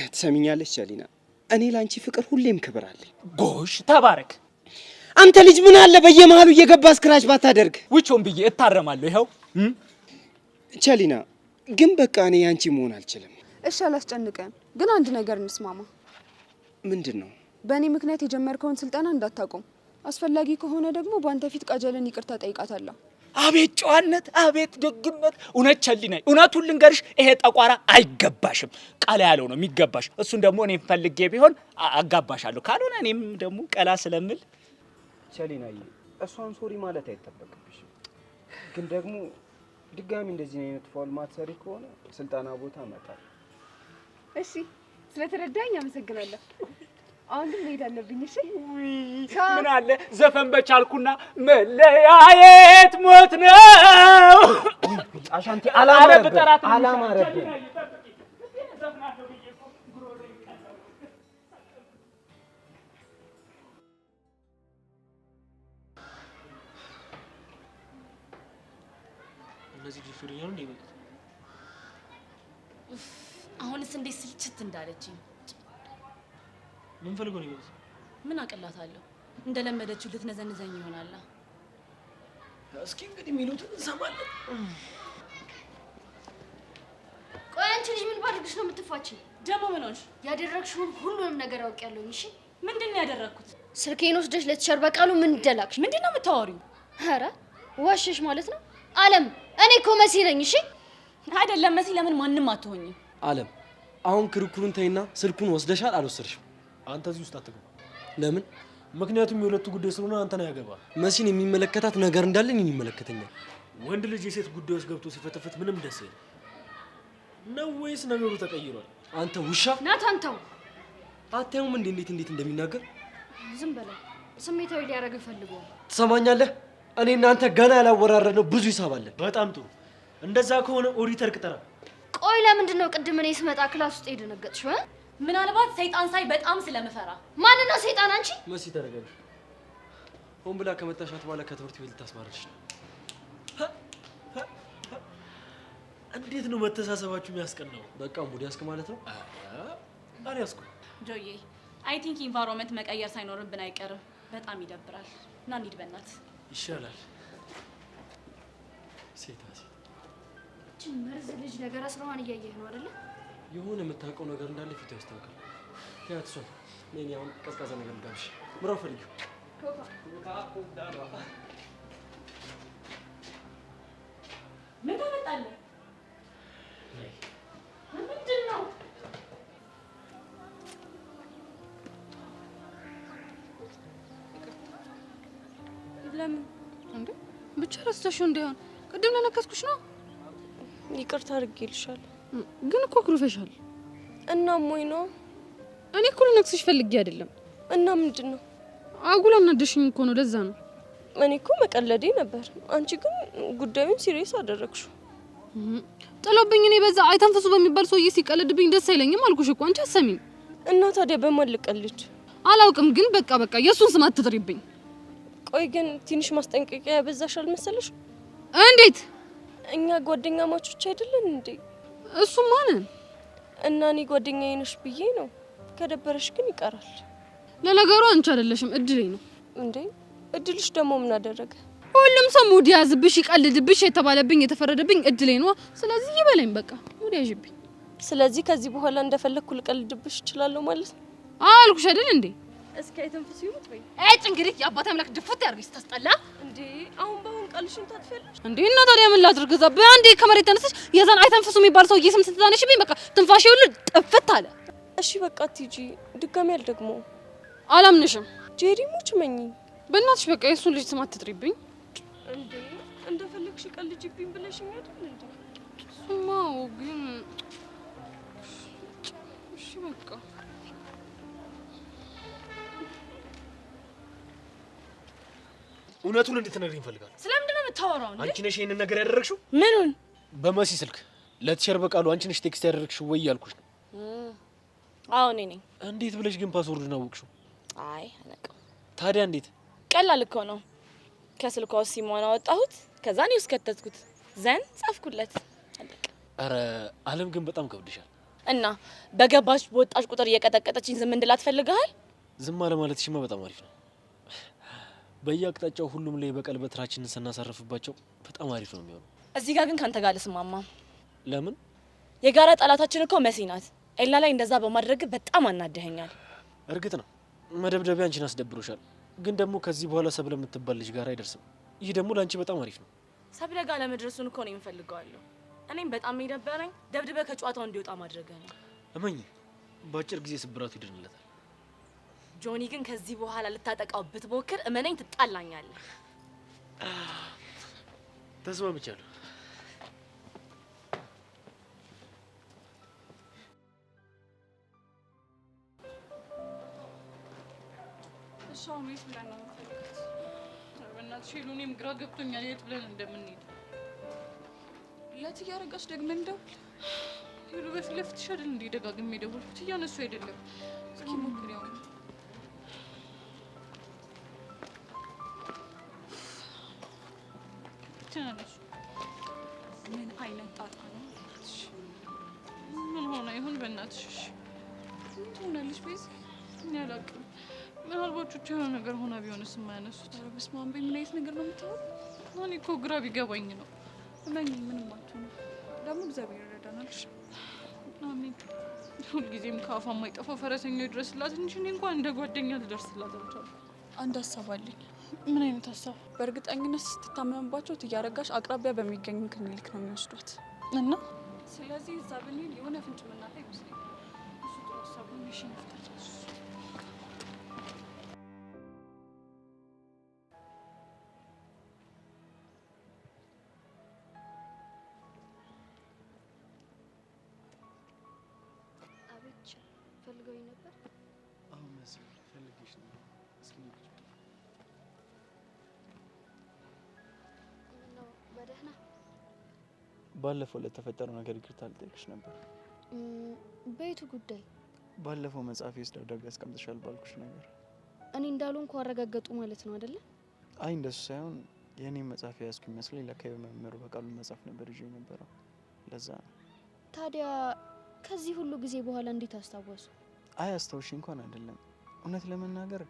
ትሰሚኛለሽ ቸሊና እኔ ላንቺ ፍቅር ሁሌም ክብር አለኝ ጎሽ ተባረክ አንተ ልጅ ምን አለ በየመሃሉ እየገባ ስክራች ባታደርግ ውቾም ብዬ እታረማለሁ ይኸው ቸሊና ግን በቃ እኔ ያንቺ መሆን አልችልም እሺ አላስጨንቀን ግን አንድ ነገር እንስማማ ምንድነው በእኔ ምክንያት የጀመርከውን ስልጠና እንዳታቆም አስፈላጊ ከሆነ ደግሞ ባንተ ፊት ቃጀልን ይቅርታ ጠይቃታለሁ አቤት ጨዋነት አቤት ደግነት እውነት ቸሊና እውነቱን ልንገርሽ ይሄ ጠቋራ አይገባሽም ቃላ ያለው ነው የሚገባሽ እሱን ደግሞ እኔ ፈልጌ ቢሆን አጋባሻለሁ ካልሆነ እኔም ደግሞ ቀላ ስለምል ቸሊናዬ እሷን ሶሪ ማለት አይተበቅብሽም ግን ደግሞ ድጋሚ እንደዚህ አይነት ፋውል ማትሰሪ ከሆነ ስልጣና ቦታ መጣል እሺ ስለተረዳኝ አመሰግናለሁ አሁን ግን መሄድ አለብኝ እሺ ምን አለ ዘፈን በቻልኩና መለያየት ሞት ነው አሻንቲ አላማረብ እነዚህ ዲፍሪኛ ነው እንዴ አሁንስ እንዴት ስልችት እንዳለችኝ ምን ፈልጎ ነው ይወስ ምን አቀላታለሁ እንደለመደችው ልትነዘንዘኝ ይሆናል እስኪ እንግዲህ ሚሉትን እንሰማለን ቆይ አንቺ ልጅ ምን ባድርግሽ ነው የምትፋቺው ደግሞ ምን ሆንሽ ያደረግሽውን ሁሉንም ነገር አውቄያለሁ እሺ ምንድነው ያደረኩት ስልኬን ወስደሽ ለተቸር በቃሉ ምን ደላክሽ ምንድነው የምታወሪው ኧረ ዋሽሽ ማለት ነው አለም እኔ እኮ መሲ ነኝ እሺ አይደለም መሲ ለምን ማንንም አትሆኝም አለም አሁን ክርክሩን ተይና ስልኩን ወስደሻል አልወሰድሽም አንተ እዚህ ውስጥ አትገባ ለምን ምክንያቱም የሁለቱ ጉዳይ ስለሆነ አንተ ነው ያገባ መሲን የሚመለከታት ነገር እንዳለን ይመለከተኛል ወንድ ልጅ የሴት ጉዳዮች ገብቶ ሲፈተፈት ምንም ደስ ይላል ነው ወይስ ነገሩ ተቀይሯል አንተ ውሻ ናታንተው አታዩም እንዴት እንደሚናገር ዝም በለው ስሜታዊ ሊያረግ ፈልጎ ትሰማኛለህ እኔ እናንተ ገና ያላወራረድነው ብዙ ሂሳብ አለ በጣም ጥሩ እንደዛ ከሆነ ኦዲተር ቅጠራ ቆይ ለምንድን ነው ቅድም እኔ ስመጣ ክላስ ውስጥ የደነገጥሽው ምናልባት ሰይጣን ሳይ በጣም ስለምፈራ ማንና ሰይጣን አንቺ መሲ ተረጋጊ ሆን ብላ ከመጣሻት በኋላ ከትምህርት ቤት ልታስማርሽ ነው እንዴት ነው መተሳሰባችሁ የሚያስቀናው በቃ ሙድ ያስክ ማለት ነው አሪ ያስኩ ጆዬ አይ ቲንክ ኢንቫይሮንመንት መቀየር ሳይኖርብን አይቀርም በጣም ይደብራል እና እንሂድ በእናት ይሻላል ሴታ መርዝ ልጅ ነገር አስራዋን እያየህ ነው አይደለ የሆነ የምታውቀው ነገር እንዳለ ፊት ያስታውቃል ያት እሷ ነኝ አሁን ቀዝቃዛ ነገር ልጋብሽ ምራው ፈልጊው ምን ታመጣለህ ምንድን ነው ለምን እንዴ? ብቻ ረስተሽው እንዳይሆን ቅድም ለነከስኩሽ ነው። ይቅርታ አድርጌልሻለሁ። ግን እኮ አኩርፈሻል። እና ሞኝ ነው። እኔ እኮ ልነክስሽ ፈልጌ አይደለም። እና ምንድን ነው? አጉል አናደሽኝ እኮ ነው፣ ለዛ ነው። እኔ እኮ መቀለዴ ነበር። አንቺ ግን ጉዳዩን ሲሪየስ አደረግሽው። ጥሎብኝ እኔ በዛ አይተንፍሱ በሚባል ሰውዬ ሲቀልድብኝ ደስ አይለኝም አልኩሽ እኮ። አንቺ አሰሚኝ። እና ታዲያ በማን ልቀልድ? አላውቅም፣ ግን በቃ የሱን ስም አትጥሪብኝ። ቆይ ግን ትንሽ ማስጠንቀቂያ ያበዛሽ አልመሰለሽ? እንዴት? እኛ ጓደኛ ማቾች አይደለን እንዴ? እሱ ማንን? እና እኔ ጓደኛዬ ነሽ ብዬ ነው። ከደበረሽ ግን ይቀራል። ለነገሩ አንቺ አይደለሽም፣ እድሌ ነው። እንዴ እድልሽ ደግሞ ምን አደረገ? ሁሉም ሰው ሙድ ያዝብሽ፣ ይቀልድብሽ፣ የተባለብኝ የተፈረደብኝ እድሌ ነው። ስለዚህ ይበለኝ በቃ ሙድ ያዥብኝ። ስለዚህ ከዚህ በኋላ እንደፈለኩ ልቀልድብሽ እችላለሁ ማለት ነው? አልኩሽ አይደል እንዴ? እስኪ አይተንፍሱ ይሙት ወይ እንግዲህ የአባቴ አምላክ ድፍት ያርግሽ። ታስጠላ እንዴ! አሁን በአሁን ቃልሽን ታጥፊያለሽ እንዴ? እና ታዲያ ምን ላድርግ? እዛ በአንዴ ከመሬት ተነስተሽ የዛን አይተንፍሱ የሚባል ሰውዬ ስም ስትታነሽብኝ በቃ ትንፋሽ ሁሉ ጥፍት አለ። እሺ በቃ ቲጂ፣ ድጋሚ አልደግሞ። አላምንሽም። ጄሪ ሙች መኝ በእናትሽ በቃ የሱን ልጅ ስም አትጥሪብኝ። እንዴ እንደፈለግሽ ቀልጅብኝ ብለሽኝ አይደል እንዴ? ስማው ግን እሺ በቃ እውነቱን እንድትነግሪኝ እፈልጋለሁ። ስለምንድን ነው የምታወራው? አንቺ ነሽ ይሄንን ነገር ያደረግሽው? ምኑን? በመሲ ስልክ ለቲቸር በቃሉ አንቺ ነሽ ቴክስት ያደረግሽው ወይ ያልኩሽ ነው። አዎ እኔ ነኝ። እንዴት ብለሽ ግን ፓስወርዱን አወቅሽው? አይ አላውቅም። ታዲያ እንዴት? ቀላል እኮ ነው። ከስልኳ ሲሞን አወጣሁት፣ ከዛ እኔ ውስጥ ከተትኩት፣ ዘን ጻፍኩለት። አለቀ። አረ አለም ግን በጣም ከብድሻል። እና በገባሽ በወጣሽ ቁጥር እየቀጠቀጠችኝ ዝም እንድላት ፈልገሃል? ዝም አለ ማለትሽማ በጣም አሪፍ ነው። በየአቅጣጫው ሁሉም ላይ በቀል በትራችንን ስናሳርፍባቸው በጣም አሪፍ ነው የሚሆነው። እዚህ ጋር ግን ካንተ ጋር ልስማማም። ለምን? የጋራ ጠላታችን እኮ መሲ ናት። ኤላ ላይ እንደዛ በማድረግ በጣም አናደኸኛል። እርግጥ ነው መደብደቢያ አንቺን አስደብሮሻል፣ ግን ደግሞ ከዚህ በኋላ ሰብለ የምትባል ልጅ ጋር አይደርስም። ይህ ደግሞ ለአንቺ በጣም አሪፍ ነው። ሰብለ ጋር ለመድረሱን እኮ ነው የምፈልገዋለሁ። እኔም በጣም የደበረኝ ደብድበ ከጨዋታው እንዲወጣ ማድረግ ነው። እመኝ በአጭር ጊዜ ስብራቱ ይድንለታል። ጆኒ ግን ከዚህ በኋላ ልታጠቃው ብትሞክር እመነኝ ትጣላኛለህ። ተስማምቻለሁ። እሷ ሜት ብለን ነው የምትፈልጋት? በእናትሽ ሄሉ፣ እኔም ግራ ገብቶኛል የት ብለን እንደምንሄድ። ለትያረጋሽ ደግመን እንደውል። ሄሉ በፊት ለፊትሽ አይደል እንዴ ደጋግሜ ደወልኩት፣ እያነሱ አይደለም። እስኪ ሞክሪው። ምን አይነት ጣጣ ነው? ምን ሆነ ይሁን በእናትሽ? ምን ትሆናለሽ? ቤዝ ምን ያላቅም። ምናልባት ቹቹ የሆነ ነገር ሆና ቢሆንስ የማያነሱት? ኧረ በስመ አብ፣ ምን አይነት ነገር ነው የምታወራው? እኔ እኮ ግራ ቢገባኝ ነው። እመኚኝ፣ ምንም አትሆንም። ደግሞ እግዚአብሔር ይረዳናል። አሜን። ሁልጊዜም ከአፏ የማይጠፋው ፈረሰኛው ይድረስላት እንጂ እኔ እንኳን እንደ ጓደኛ ልደርስላት አልቻልኩም። አንድ ሀሳብ አለኝ። ምን አይነት ሀሳብ? በእርግጠኝነት ስትታመምባቸው ትያረጋሽ አቅራቢያ በሚገኝ ክሊኒክ ነው የሚወስዷት እና ስለዚህ እዛ ብንሄድ የሆነ ፍንጭ መናታ ይመስለኛል። እሱ ጥሩ ሀሳብ ነው። እሺ ነፍታል። አቤት ፈልገውኝ ነበር። አሁን መስል ፈልጌሽ ነው። እስኪ ነው በደህና? ባለፈው ለተፈጠረው ነገር ይቅርታ ልጠይቅሽ ነበር። በየቱ ጉዳይ? ባለፈው መጽሐፌ ውስጥ ደብዳቤ አስቀምጥሻል ባልኩሽ ነገር። እኔ እንዳልሆንኩ አረጋገጡ ማለት ነው አይደለ? አይ እንደሱ ሳይሆን የኔ መጽሐፍ ያዝኩ ይመስለኝ ለካ የመምህሩ በቃሉ መጽሐፍ ነበር ይዤ የነበረው። ለዛ ነው። ታዲያ ከዚህ ሁሉ ጊዜ በኋላ እንዴት አስታወሱ? አይ አስታውሽ እንኳን አይደለም። እውነት ለመናገር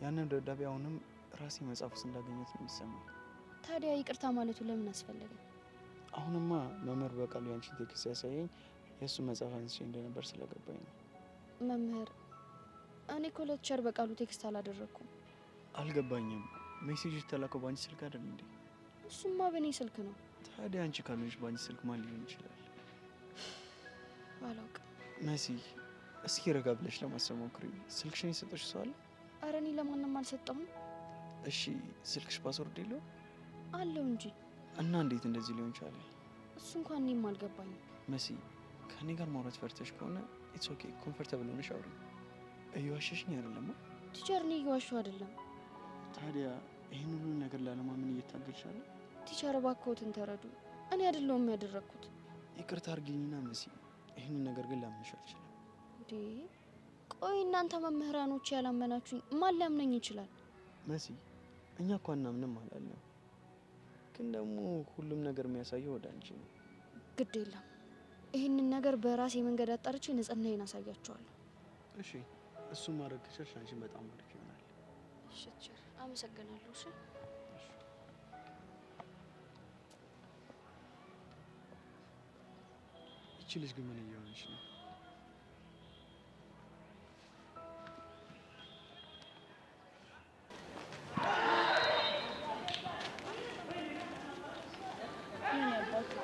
ያንን ደብዳቤ አሁንም ራሴ መጽሐፍ ውስጥ እንዳገኘት ነው የሚሰማኝ። ታዲያ ይቅርታ ማለቱ ለምን አስፈለገ? አሁንማ መምህር በቃሉ ያንቺን ቴክስት ያሳየኝ የእሱ መጽሐፍ አንስቼ እንደነበር ስለገባኝ ነው። መምህር፣ እኔ እኮ ለቲቸር በቃሉ ቴክስት አላደረኩም። አልገባኝም። ሜሴጅ የተላከው ባንቺ ስልክ አይደል እንዴ? እሱማ በእኔ ስልክ ነው። ታዲያ አንቺ ካልሆንሽ ባንቺ ስልክ ማን ሊሆን ይችላል? አላውቅም። መሲ፣ እስኪ ረጋ ብለሽ ለማሰብ ሞክሪ። ስልክሽን የሰጠሽ ሰው አለ? አረ እኔ ለማንም አልሰጠሁም። እሺ ስልክሽ ፓስወርድ የለው? አለው እንጂ። እና እንዴት እንደዚህ ሊሆን ቻለ? እሱ እንኳን እኔም አልገባኝም። መሲ ከኔ ጋር ማውራት ፈርተሽ ከሆነ ኢትስ ኦኬ፣ ኮምፎርታብል ሆነሽ አውሪ። እየዋሸሽኝ አይደለም? ቲቸር፣ እኔ እየዋሸሁ አይደለም። ታዲያ ይህን ሁሉ ነገር ላለማመን እየታገልሽ አለ? ቲቸር እባክዎትን ተረዱ። እኔ አይደለሁም ያደረግኩት። ይቅርታ አድርጊኝና መሲ፣ ይህንን ነገር ግን ላምንሽ አልችልም። እንዴ ቆይ እናንተ መምህራኖች ያላመናችሁኝ ማን ሊያምነኝ ይችላል? መሲ እኛ እኮ አናምንም አላለም፣ ግን ደግሞ ሁሉም ነገር የሚያሳየው ወደ አንቺ ነው። ግድ የለም ይህንን ነገር በራሴ መንገድ አጣርቼ ንጽህናዬን አሳያቸዋለሁ። እሺ እሱን ማድረግ ከቻልሽ አንቺን በጣም አሪፍ ይሆናል። እሺ ቲቸር አመሰግናለሁ። እሺ ይቺ ልጅ ግን ምን እየሆነች ነው?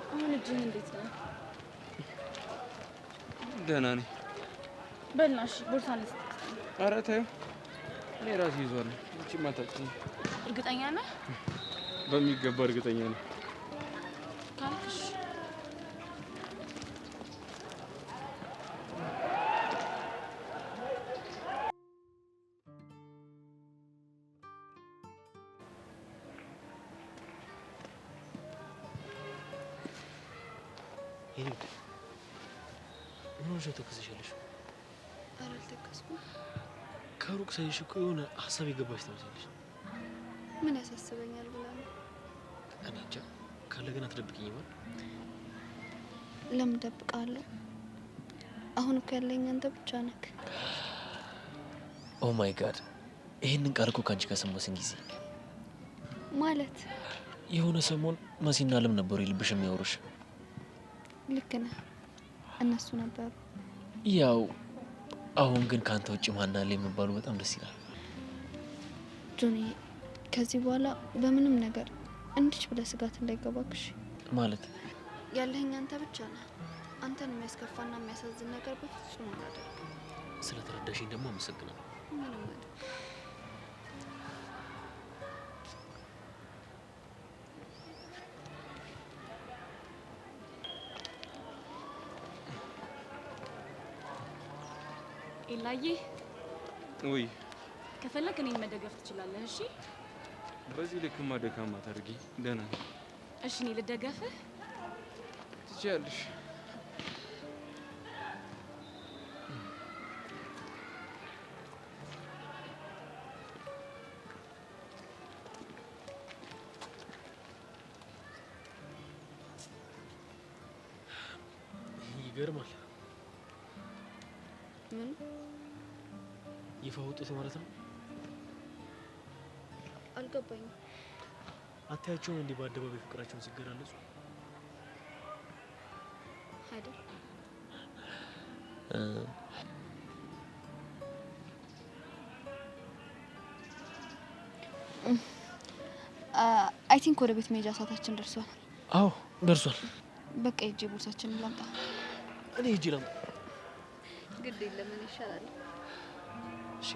አሁን እጅህን እንዴት ነው? ደህና ነኝ። በልና እሺ ቦርሳ ልስጥ። ኧረ ተይው፣ እኔ ራሴ ይዟል። አንቺ ማታውቂኝ። እርግጠኛ ነህ? በሚገባ እርግጠኛ ነኝ። ካልክሽ ምን ሆነሽ ተከሰሻለሽ? ኧረ አልተከስኩም። ከሩቅ ሳይሽ እኮ የሆነ ሀሳብ የገባሽ ትመስያለሽ። ምን ያሳስበኛል ብላ ነው? እኔ እንጃ። ካለ ግን አትደብቅኝም አይደል? ለምን እደብቃለሁ? አሁን እኮ ያለኝ አንተ ብቻ ነህ። ኦ ማይ ጋድ! ይሄንን ቃል እኮ ካንቺ ከሰማሁኝ ጊዜ ማለት የሆነ ሰሞን መሲና አለም ነበሩ የልብሽ የሚያወሩሽ። ልክ ነህ፣ እነሱ ነበሩ። ያው አሁን ግን ካንተ ውጭ ማን አለ የሚባሉ በጣም ደስ ይላል። ጆኒ፣ ከዚህ በኋላ በምንም ነገር እንድች ብለህ ስጋት እንዳይገባክሽ። ማለት ያለኝ አንተ ብቻ ነህ። አንተን የሚያስከፋና የሚያሳዝን ነገር በፍጹም አላደርግም። ስለተረዳሽኝ ደግሞ አመሰግናለሁ። ምንም አይደል። ኤላዬ፣ ወይ ከፈለክ እኔን መደገፍ ትችላለህ። እሺ በዚህ ልክማ ደካማ ታድርጊ። ደህና ነኝ። እሺ እኔ ልደገፍህ? ትችያለሽ። ይገርማል። ምን ይፋ ውጤት ማለት ነው? አልገባኝም። አታያቸውም እንዲህ በአደባባይ ፍቅራቸውን ሲገላለጹ አይደል? አይ ቲንክ ወደ ቤት መሄጃ ሰዓታችን ደርሷል። አዎ ደርሷል። በቃ ሂጅ ቦርሳችንን ላምጣ። እኔ ሂጅ ላምጣ። ግድ የለም ምን ይሻላል? እሺ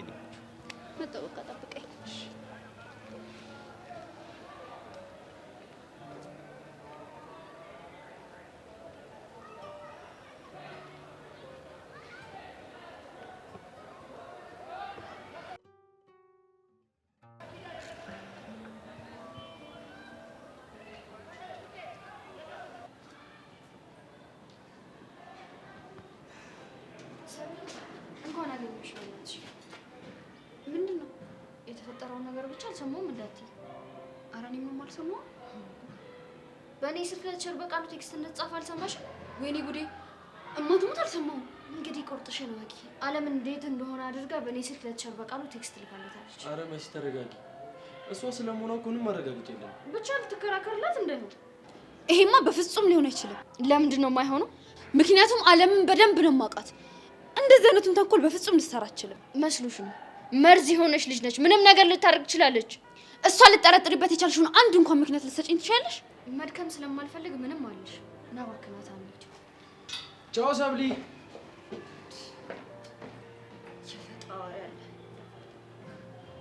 መጣሁ። በቃ ጠብቀኝ። እንኳን አገኘሁሽ። በእናትሽ ምንድን ነው የተፈጠረውን ነገር ብቻ አልሰማሁም እንዳትዪ። ኧረ እኔ ምንም አልሰማሁም። በእኔ ስልክ ለቲቸር በቃሉ ቴክስት እንደተጻፈ አልሰማሽም? ወይኔ ጉዴ! እማትሞት አልሰማሁም። እንግዲህ ቆርጥሽን እወቂ። አለም እንዴት እንደሆነ አድርጋ በእኔ ስልክ ለቲቸር በቃሉ ቴክስት ልካለታለች። ኧረ መሲ ተረጋጊ። እሷ ስለመሆኗ እኮ ምንም ማረጋገጫ የለም። ብቻ ልትከራከርላት እንዳይሆን። ይሄማ በፍጹም ሊሆን አይችልም። ለምንድን ነው የማይሆነው? ምክንያቱም አለምን በደንብ ነው የማውቃት። እንደዚህ አይነቱን ተንኮል በፍጹም ልትሰራ አትችልም። መስሎሽ ነው? መርዝ የሆነች ልጅ ነች። ምንም ነገር ልታደርግ ትችላለች። እሷ ልጠረጥሪበት የቻልሽውን አንድ እንኳን ምክንያት ልትሰጪኝ ትችላለሽ? መድከም ስለማልፈልግ ምንም አለሽ እና እባክህ ናታ እንሂድ። ቻው ሰብሊ።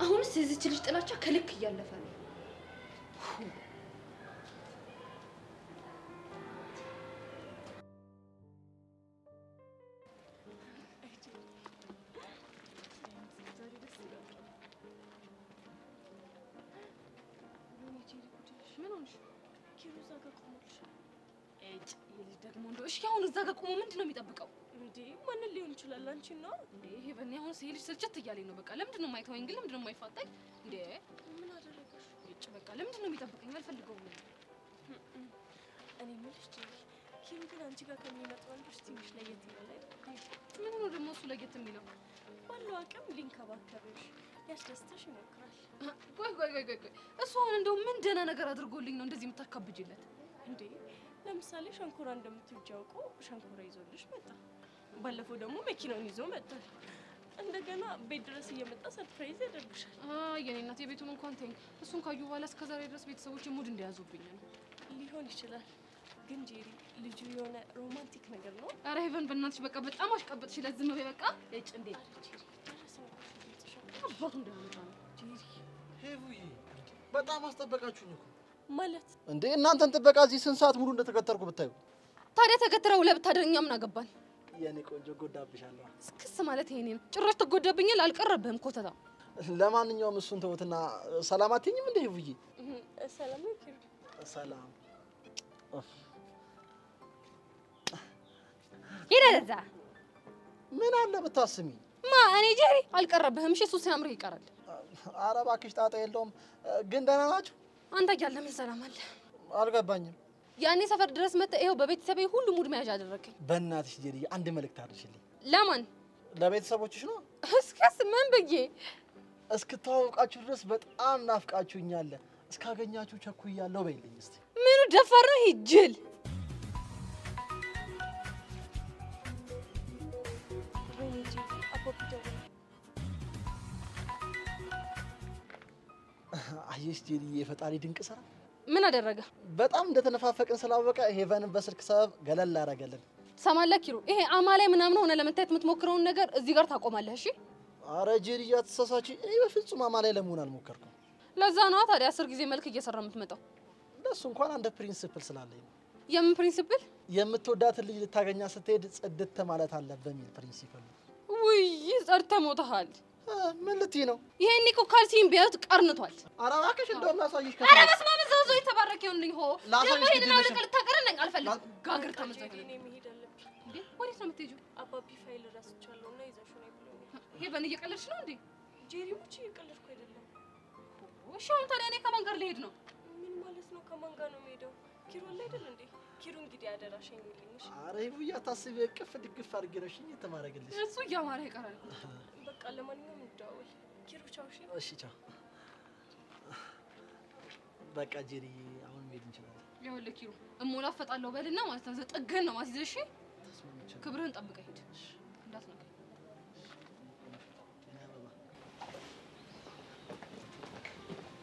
አሁንስ የዚህች ልጅ ጥላቻ ከልክ እያለፈ ነው። እሺ አሁን እዛ ጋር ቆሞ ምንድን ነው የሚጠብቀው? እንዴ ማንን ሊሆን ይችላል? አንቺ ነው እንዴ? ይሄ በእኔ አሁን ሲሄድ ስልችት እያለኝ ነው። በቃ ለምንድን ነው የማይተወኝ ግን? ለምንድን ነው የማይፋጠኝ እንዴ? ምን አደረገሽ? እጭ በቃ ለምንድን ነው የሚጠብቀኝ? አልፈልገውም። እኔ የምልሽ ኪሩ ግን አንቺ ጋር ከሚመጣው ወንዶች ትንሽ ለየት ይላል አይደል? ምን ነው ደግሞ እሱ ለየት የሚለው? ባለው አቅም ሊንከባከብሽ ሊያስደስትሽ ይሞክራል። ቆይ እሱ አሁን እንደው ምን ደህና ነገር አድርጎልኝ ነው እንደዚህ የምታካብጅለት? እንዴ ለምሳሌ ሸንኮራ እንደምትወጂ አውቆ ሸንኮራ ይዞልሽ መጣ። ባለፈው ደግሞ መኪናውን ይዞ መጣል። እንደገና ቤት ድረስ እየመጣ ሰርፕራይዝ ያደርግሻል። የኔ እናት የቤቱን እንኳን ተይኝ። እሱን ካዩ በኋላ እስከዛሬ ድረስ ቤተሰቦች ሙድ እንደያዙብኝ ነው። ሊሆን ይችላል ግን ጄሪ ልጁ የሆነ ሮማንቲክ ነገር ነው። አረ ሄቨን በእናትሽ በቃ በጣም አሽቀበጥሽ። ለዝም በይ በቃ። እጭ እንዴ አባቱ እንደሆነ ነው ጄሪ። ሄቡዬ በጣም አስጠበቃችሁኝ እኮ ማለት እንዴ እናንተን ጥበቃ እዚህ ስንት ሰዓት ሙሉ እንደተከተልኩ ብታዩ። ታዲያ ተከትረው ለብታደርኛ ምን አገባን? የኔ ቆንጆ ጎዳብሻለሁ። እስክስ ማለት ይሄ ነው። ጭራሽ ትጎዳብኛል። አልቀረብህም ኮተታ። ለማንኛውም እሱን ተውትና ሰላም አትይኝም እንዴ ሄቡዬ? ሰላም ነው ኪሩ። ሰላም ይደረዛ ምን አለ ብታስሚ? እኔ ጄሪ አልቀረብህም። እሺ እሱ ሲያምር ይቀራል። ኧረ እባክሽ ጣጣ የለውም። ግን ደህና ናችሁ? አንተ እያለ ምን ሰላም አለ? አልገባኝም። ያኔ ሰፈር ድረስ መጥተህ ይኸው በቤተሰቤ ሁሉ ሙድ መያዣ አደረከኝ። በእናትሽ ጄሪ አንድ መልእክት አድርሽልኝ። ለማን? ለቤተሰቦችሽ ነው። እስከስ ምን ብዬ? እስክተዋወቃችሁ ድረስ በጣም ናፍቃችሁኛል። እስካገኛችሁ ቸኩያለሁ በይልኝ እስቲ። ምኑ ደፋር ነው ይጅል? አየሽ ጄሪ የፈጣሪ ድንቅ ስራ። ምን አደረገ? በጣም እንደተነፋፈቅን ስላወቀ ሄቨንን በስልክ ሰበብ ገለል አደረገልን። ሰማለህ ኪሩ፣ ይሄ አማላይ ምናምን ሆነ ለመታየት የምትሞክረውን ነገር እዚህ ጋር ታቆማለህ። እሺ? አረ ጄሪ አትሳሳቺ። እኔ በፍጹም አማላይ ለመሆን አልሞከርኩም። ለዛ ነው ታዲያ 10 ጊዜ መልክ እየሰራ የምትመጣው። ለሱ እንኳን አንድ ፕሪንሲፕል ስላለኝ ነው። የምን ፕሪንሲፕል? የምትወዳትን ልጅ ልታገኛ ስትሄድ ጽድት ማለት አለበት የሚል ፕሪንሲፕል ነው። ውይ ጸድተህ ሞተሃል። ምን ልትይ ነው? ይሄን እኮ ካልሲን ቢያዩት ቀርንቷል። ኧረ እባክሽ እንደውም ላሳይሽ። ኧረ በስመ አብ ዘውዞ የተባረከ ይሁንልኝ። ሆ ደግሞ ሄድና ወደ ቀል ታቀረነኝ አልፈልግም። ጋግር ተመዘገ እኔ መሄድ አለብኝ። እንዴ ወዴት ነው የምትሄጂው? አባቢ ፋይል ረስቻለሁ እና ይዘሽው ነው ብሎኛል። ሄቨን እየቀለድሽ ነው እንዴ? ጄሪ ሙቺ እየቀለድኩ አይደለም። እሺ አሁን ታዲያ እኔ ከማን ጋር ልሄድ ነው? ምን ማለት ነው? ከማን ጋር ነው የምሄደው? ኪሩ አለ አይደል እንዴ? ኪሩ እንግዲህ አደራሽኝ ይልኝሽ። ኧረ ይሁያ ታስቢ እቅፍ ድግፍ አድርጌ ነው ሽኝ የተማረገልሽ። እሱ እያማረ ይቀራል። በቃ ለማንኛውም እንደዋወል። ኪሩ ቻው። እሺ ቻው። በቃ ጄሪ አሁን መሄድ እንችላለን። ይኸውልህ ኪሩ እሞላፈጣለሁ በልና ማለት ነው ጥግህን ነው ማስይዘህ። እሺ ክብርህን ጠብቀህ ሂድ እንዳትነካ።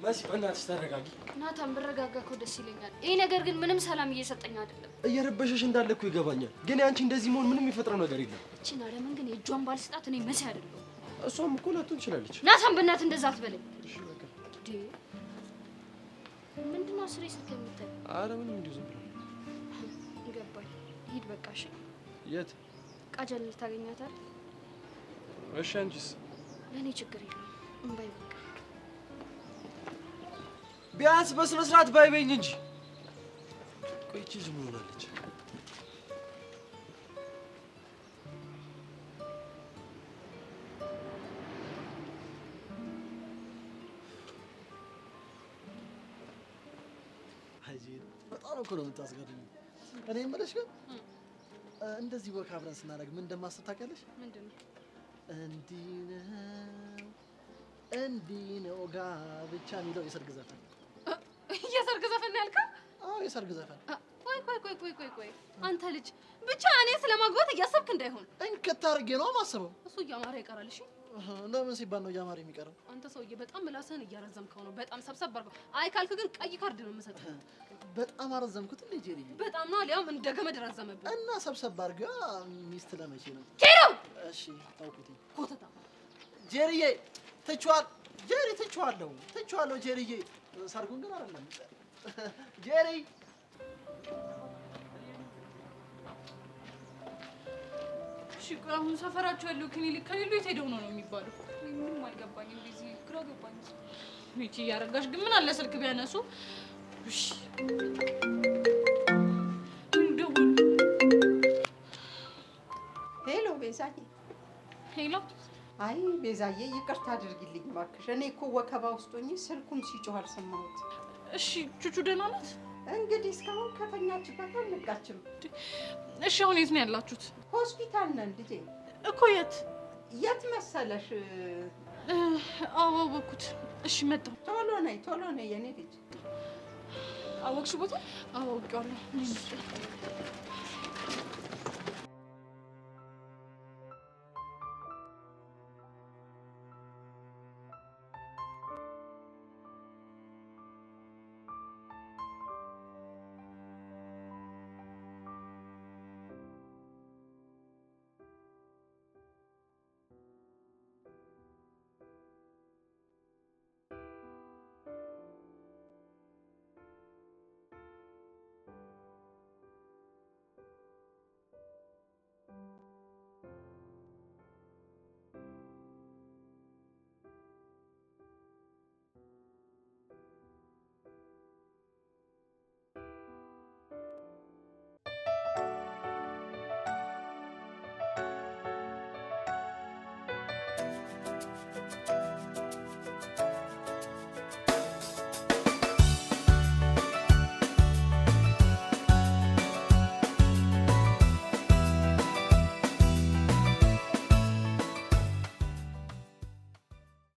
መሲ በእናትሽ ተረጋጊ። ናታን ብረጋጋ እኮ ደስ ይለኛል። ይሄ ነገር ግን ምንም ሰላም እየሰጠኝ አይደለም። እየረበሸሽ እንዳለ እኮ ይገባኛል፣ ግን ያንቺ እንደዚህ መሆን ምንም የሚፈጥረው ነገር የለም። እቺና ለምን ግን የእጇን ባልስጣት እኔ መሲ አይደለም። እሷም እኮ ላትሆን ትችላለች። ናታን በእናትህ እንደዛ አትበለኝ። ምንድነው ስሬ ስልክ የምታይ? ኧረ ምንም እንዲሁ ዝም ብሎ ገባኝ። ሂድ በቃ እሺ። የት? ቃጀል ልታገኛት አይደል? እሺ አንቺስ? ለእኔ ችግር የለውም። እምባይ በቃ ቢያንስ በስነ ስርዓት ባይበኝ እንጂ። ቆይ እቺ ዝም ሆናለች። በጣም እኮ ነው የምታስገርሚው። እኔ የምልሽ ግን እንደዚህ ወክ አብረን ስናደርግ ምን እንደማስብ ታውቂያለሽ? ምንድን ነው? እንዲህ ነው ጋብቻ የሚለው የሰርግ ዘፈን። የሰርግ ዘፈን ነው ያልከው? አዎ የሰርግ ዘፈን። ቆይ አንተ ልጅ ብቻ እኔ ስለማግባት እያሰብክ እንዳይሆን እንክት አድርጌ ነው የማስበው። እሱ እያማረ ይቀራል። እሺ ለምን ሲባል ነው እያማረ የሚቀረው? አንተ ሰውዬ በጣም ምላስህን እያረዘምከው ነው። በጣም ሰብሰብ አድርገው። አይ ካልክ ግን ቀይ ካርድ ነው የምሰጥህ። በጣም አረዘምኩት እንዴ ጄሪ? በጣም ነው ሊያውም እንደ ገመድ ረዘመብህ። እና ሰብሰብ አድርገው ሚስት ለመቼ ነው? ኬሮ እሺ ታውቁት ኮተታ ጄሪዬ ትችዋል ጄሪ ትቼዋለሁ ጄሪዬ። ሰርጉን ግን አይደለም ጄሪ። እሺ ቆይ አሁን ሰፈራቸው ያለው ክሊኒክ ከሌሉ የት ሄደው ነው የሚባለው? ምንም አልገባኝም። እንደዚህ ግራ ገባኝ። ሚቺ እያረጋሽ ግን ምን አለ ስልክ ቢያነሱ? እሺ ሄሎ ቤዛዬ። ሄሎ። አይ ቤዛዬ ይቅርታ አድርጊልኝ እባክሽ። እኔ እኮ ወከባ ውስጥ ሆኜ ስልኩን ሲጮህ አልሰማሁት። እሺ ቹቹ ደህና ናት? እንግዲህ እስካሁን ከተኛችበት አልነቃችም። እሺ አሁን የት ነው ያላችሁት? ሆስፒታል ነን ልጄ። እኮ የት መሰለሽ? አወኩት። እሺ መጣሁ። ቶሎ ነይ የኔ ልጅ። አወቅሽ ቦታ? አወቅዋለሁ።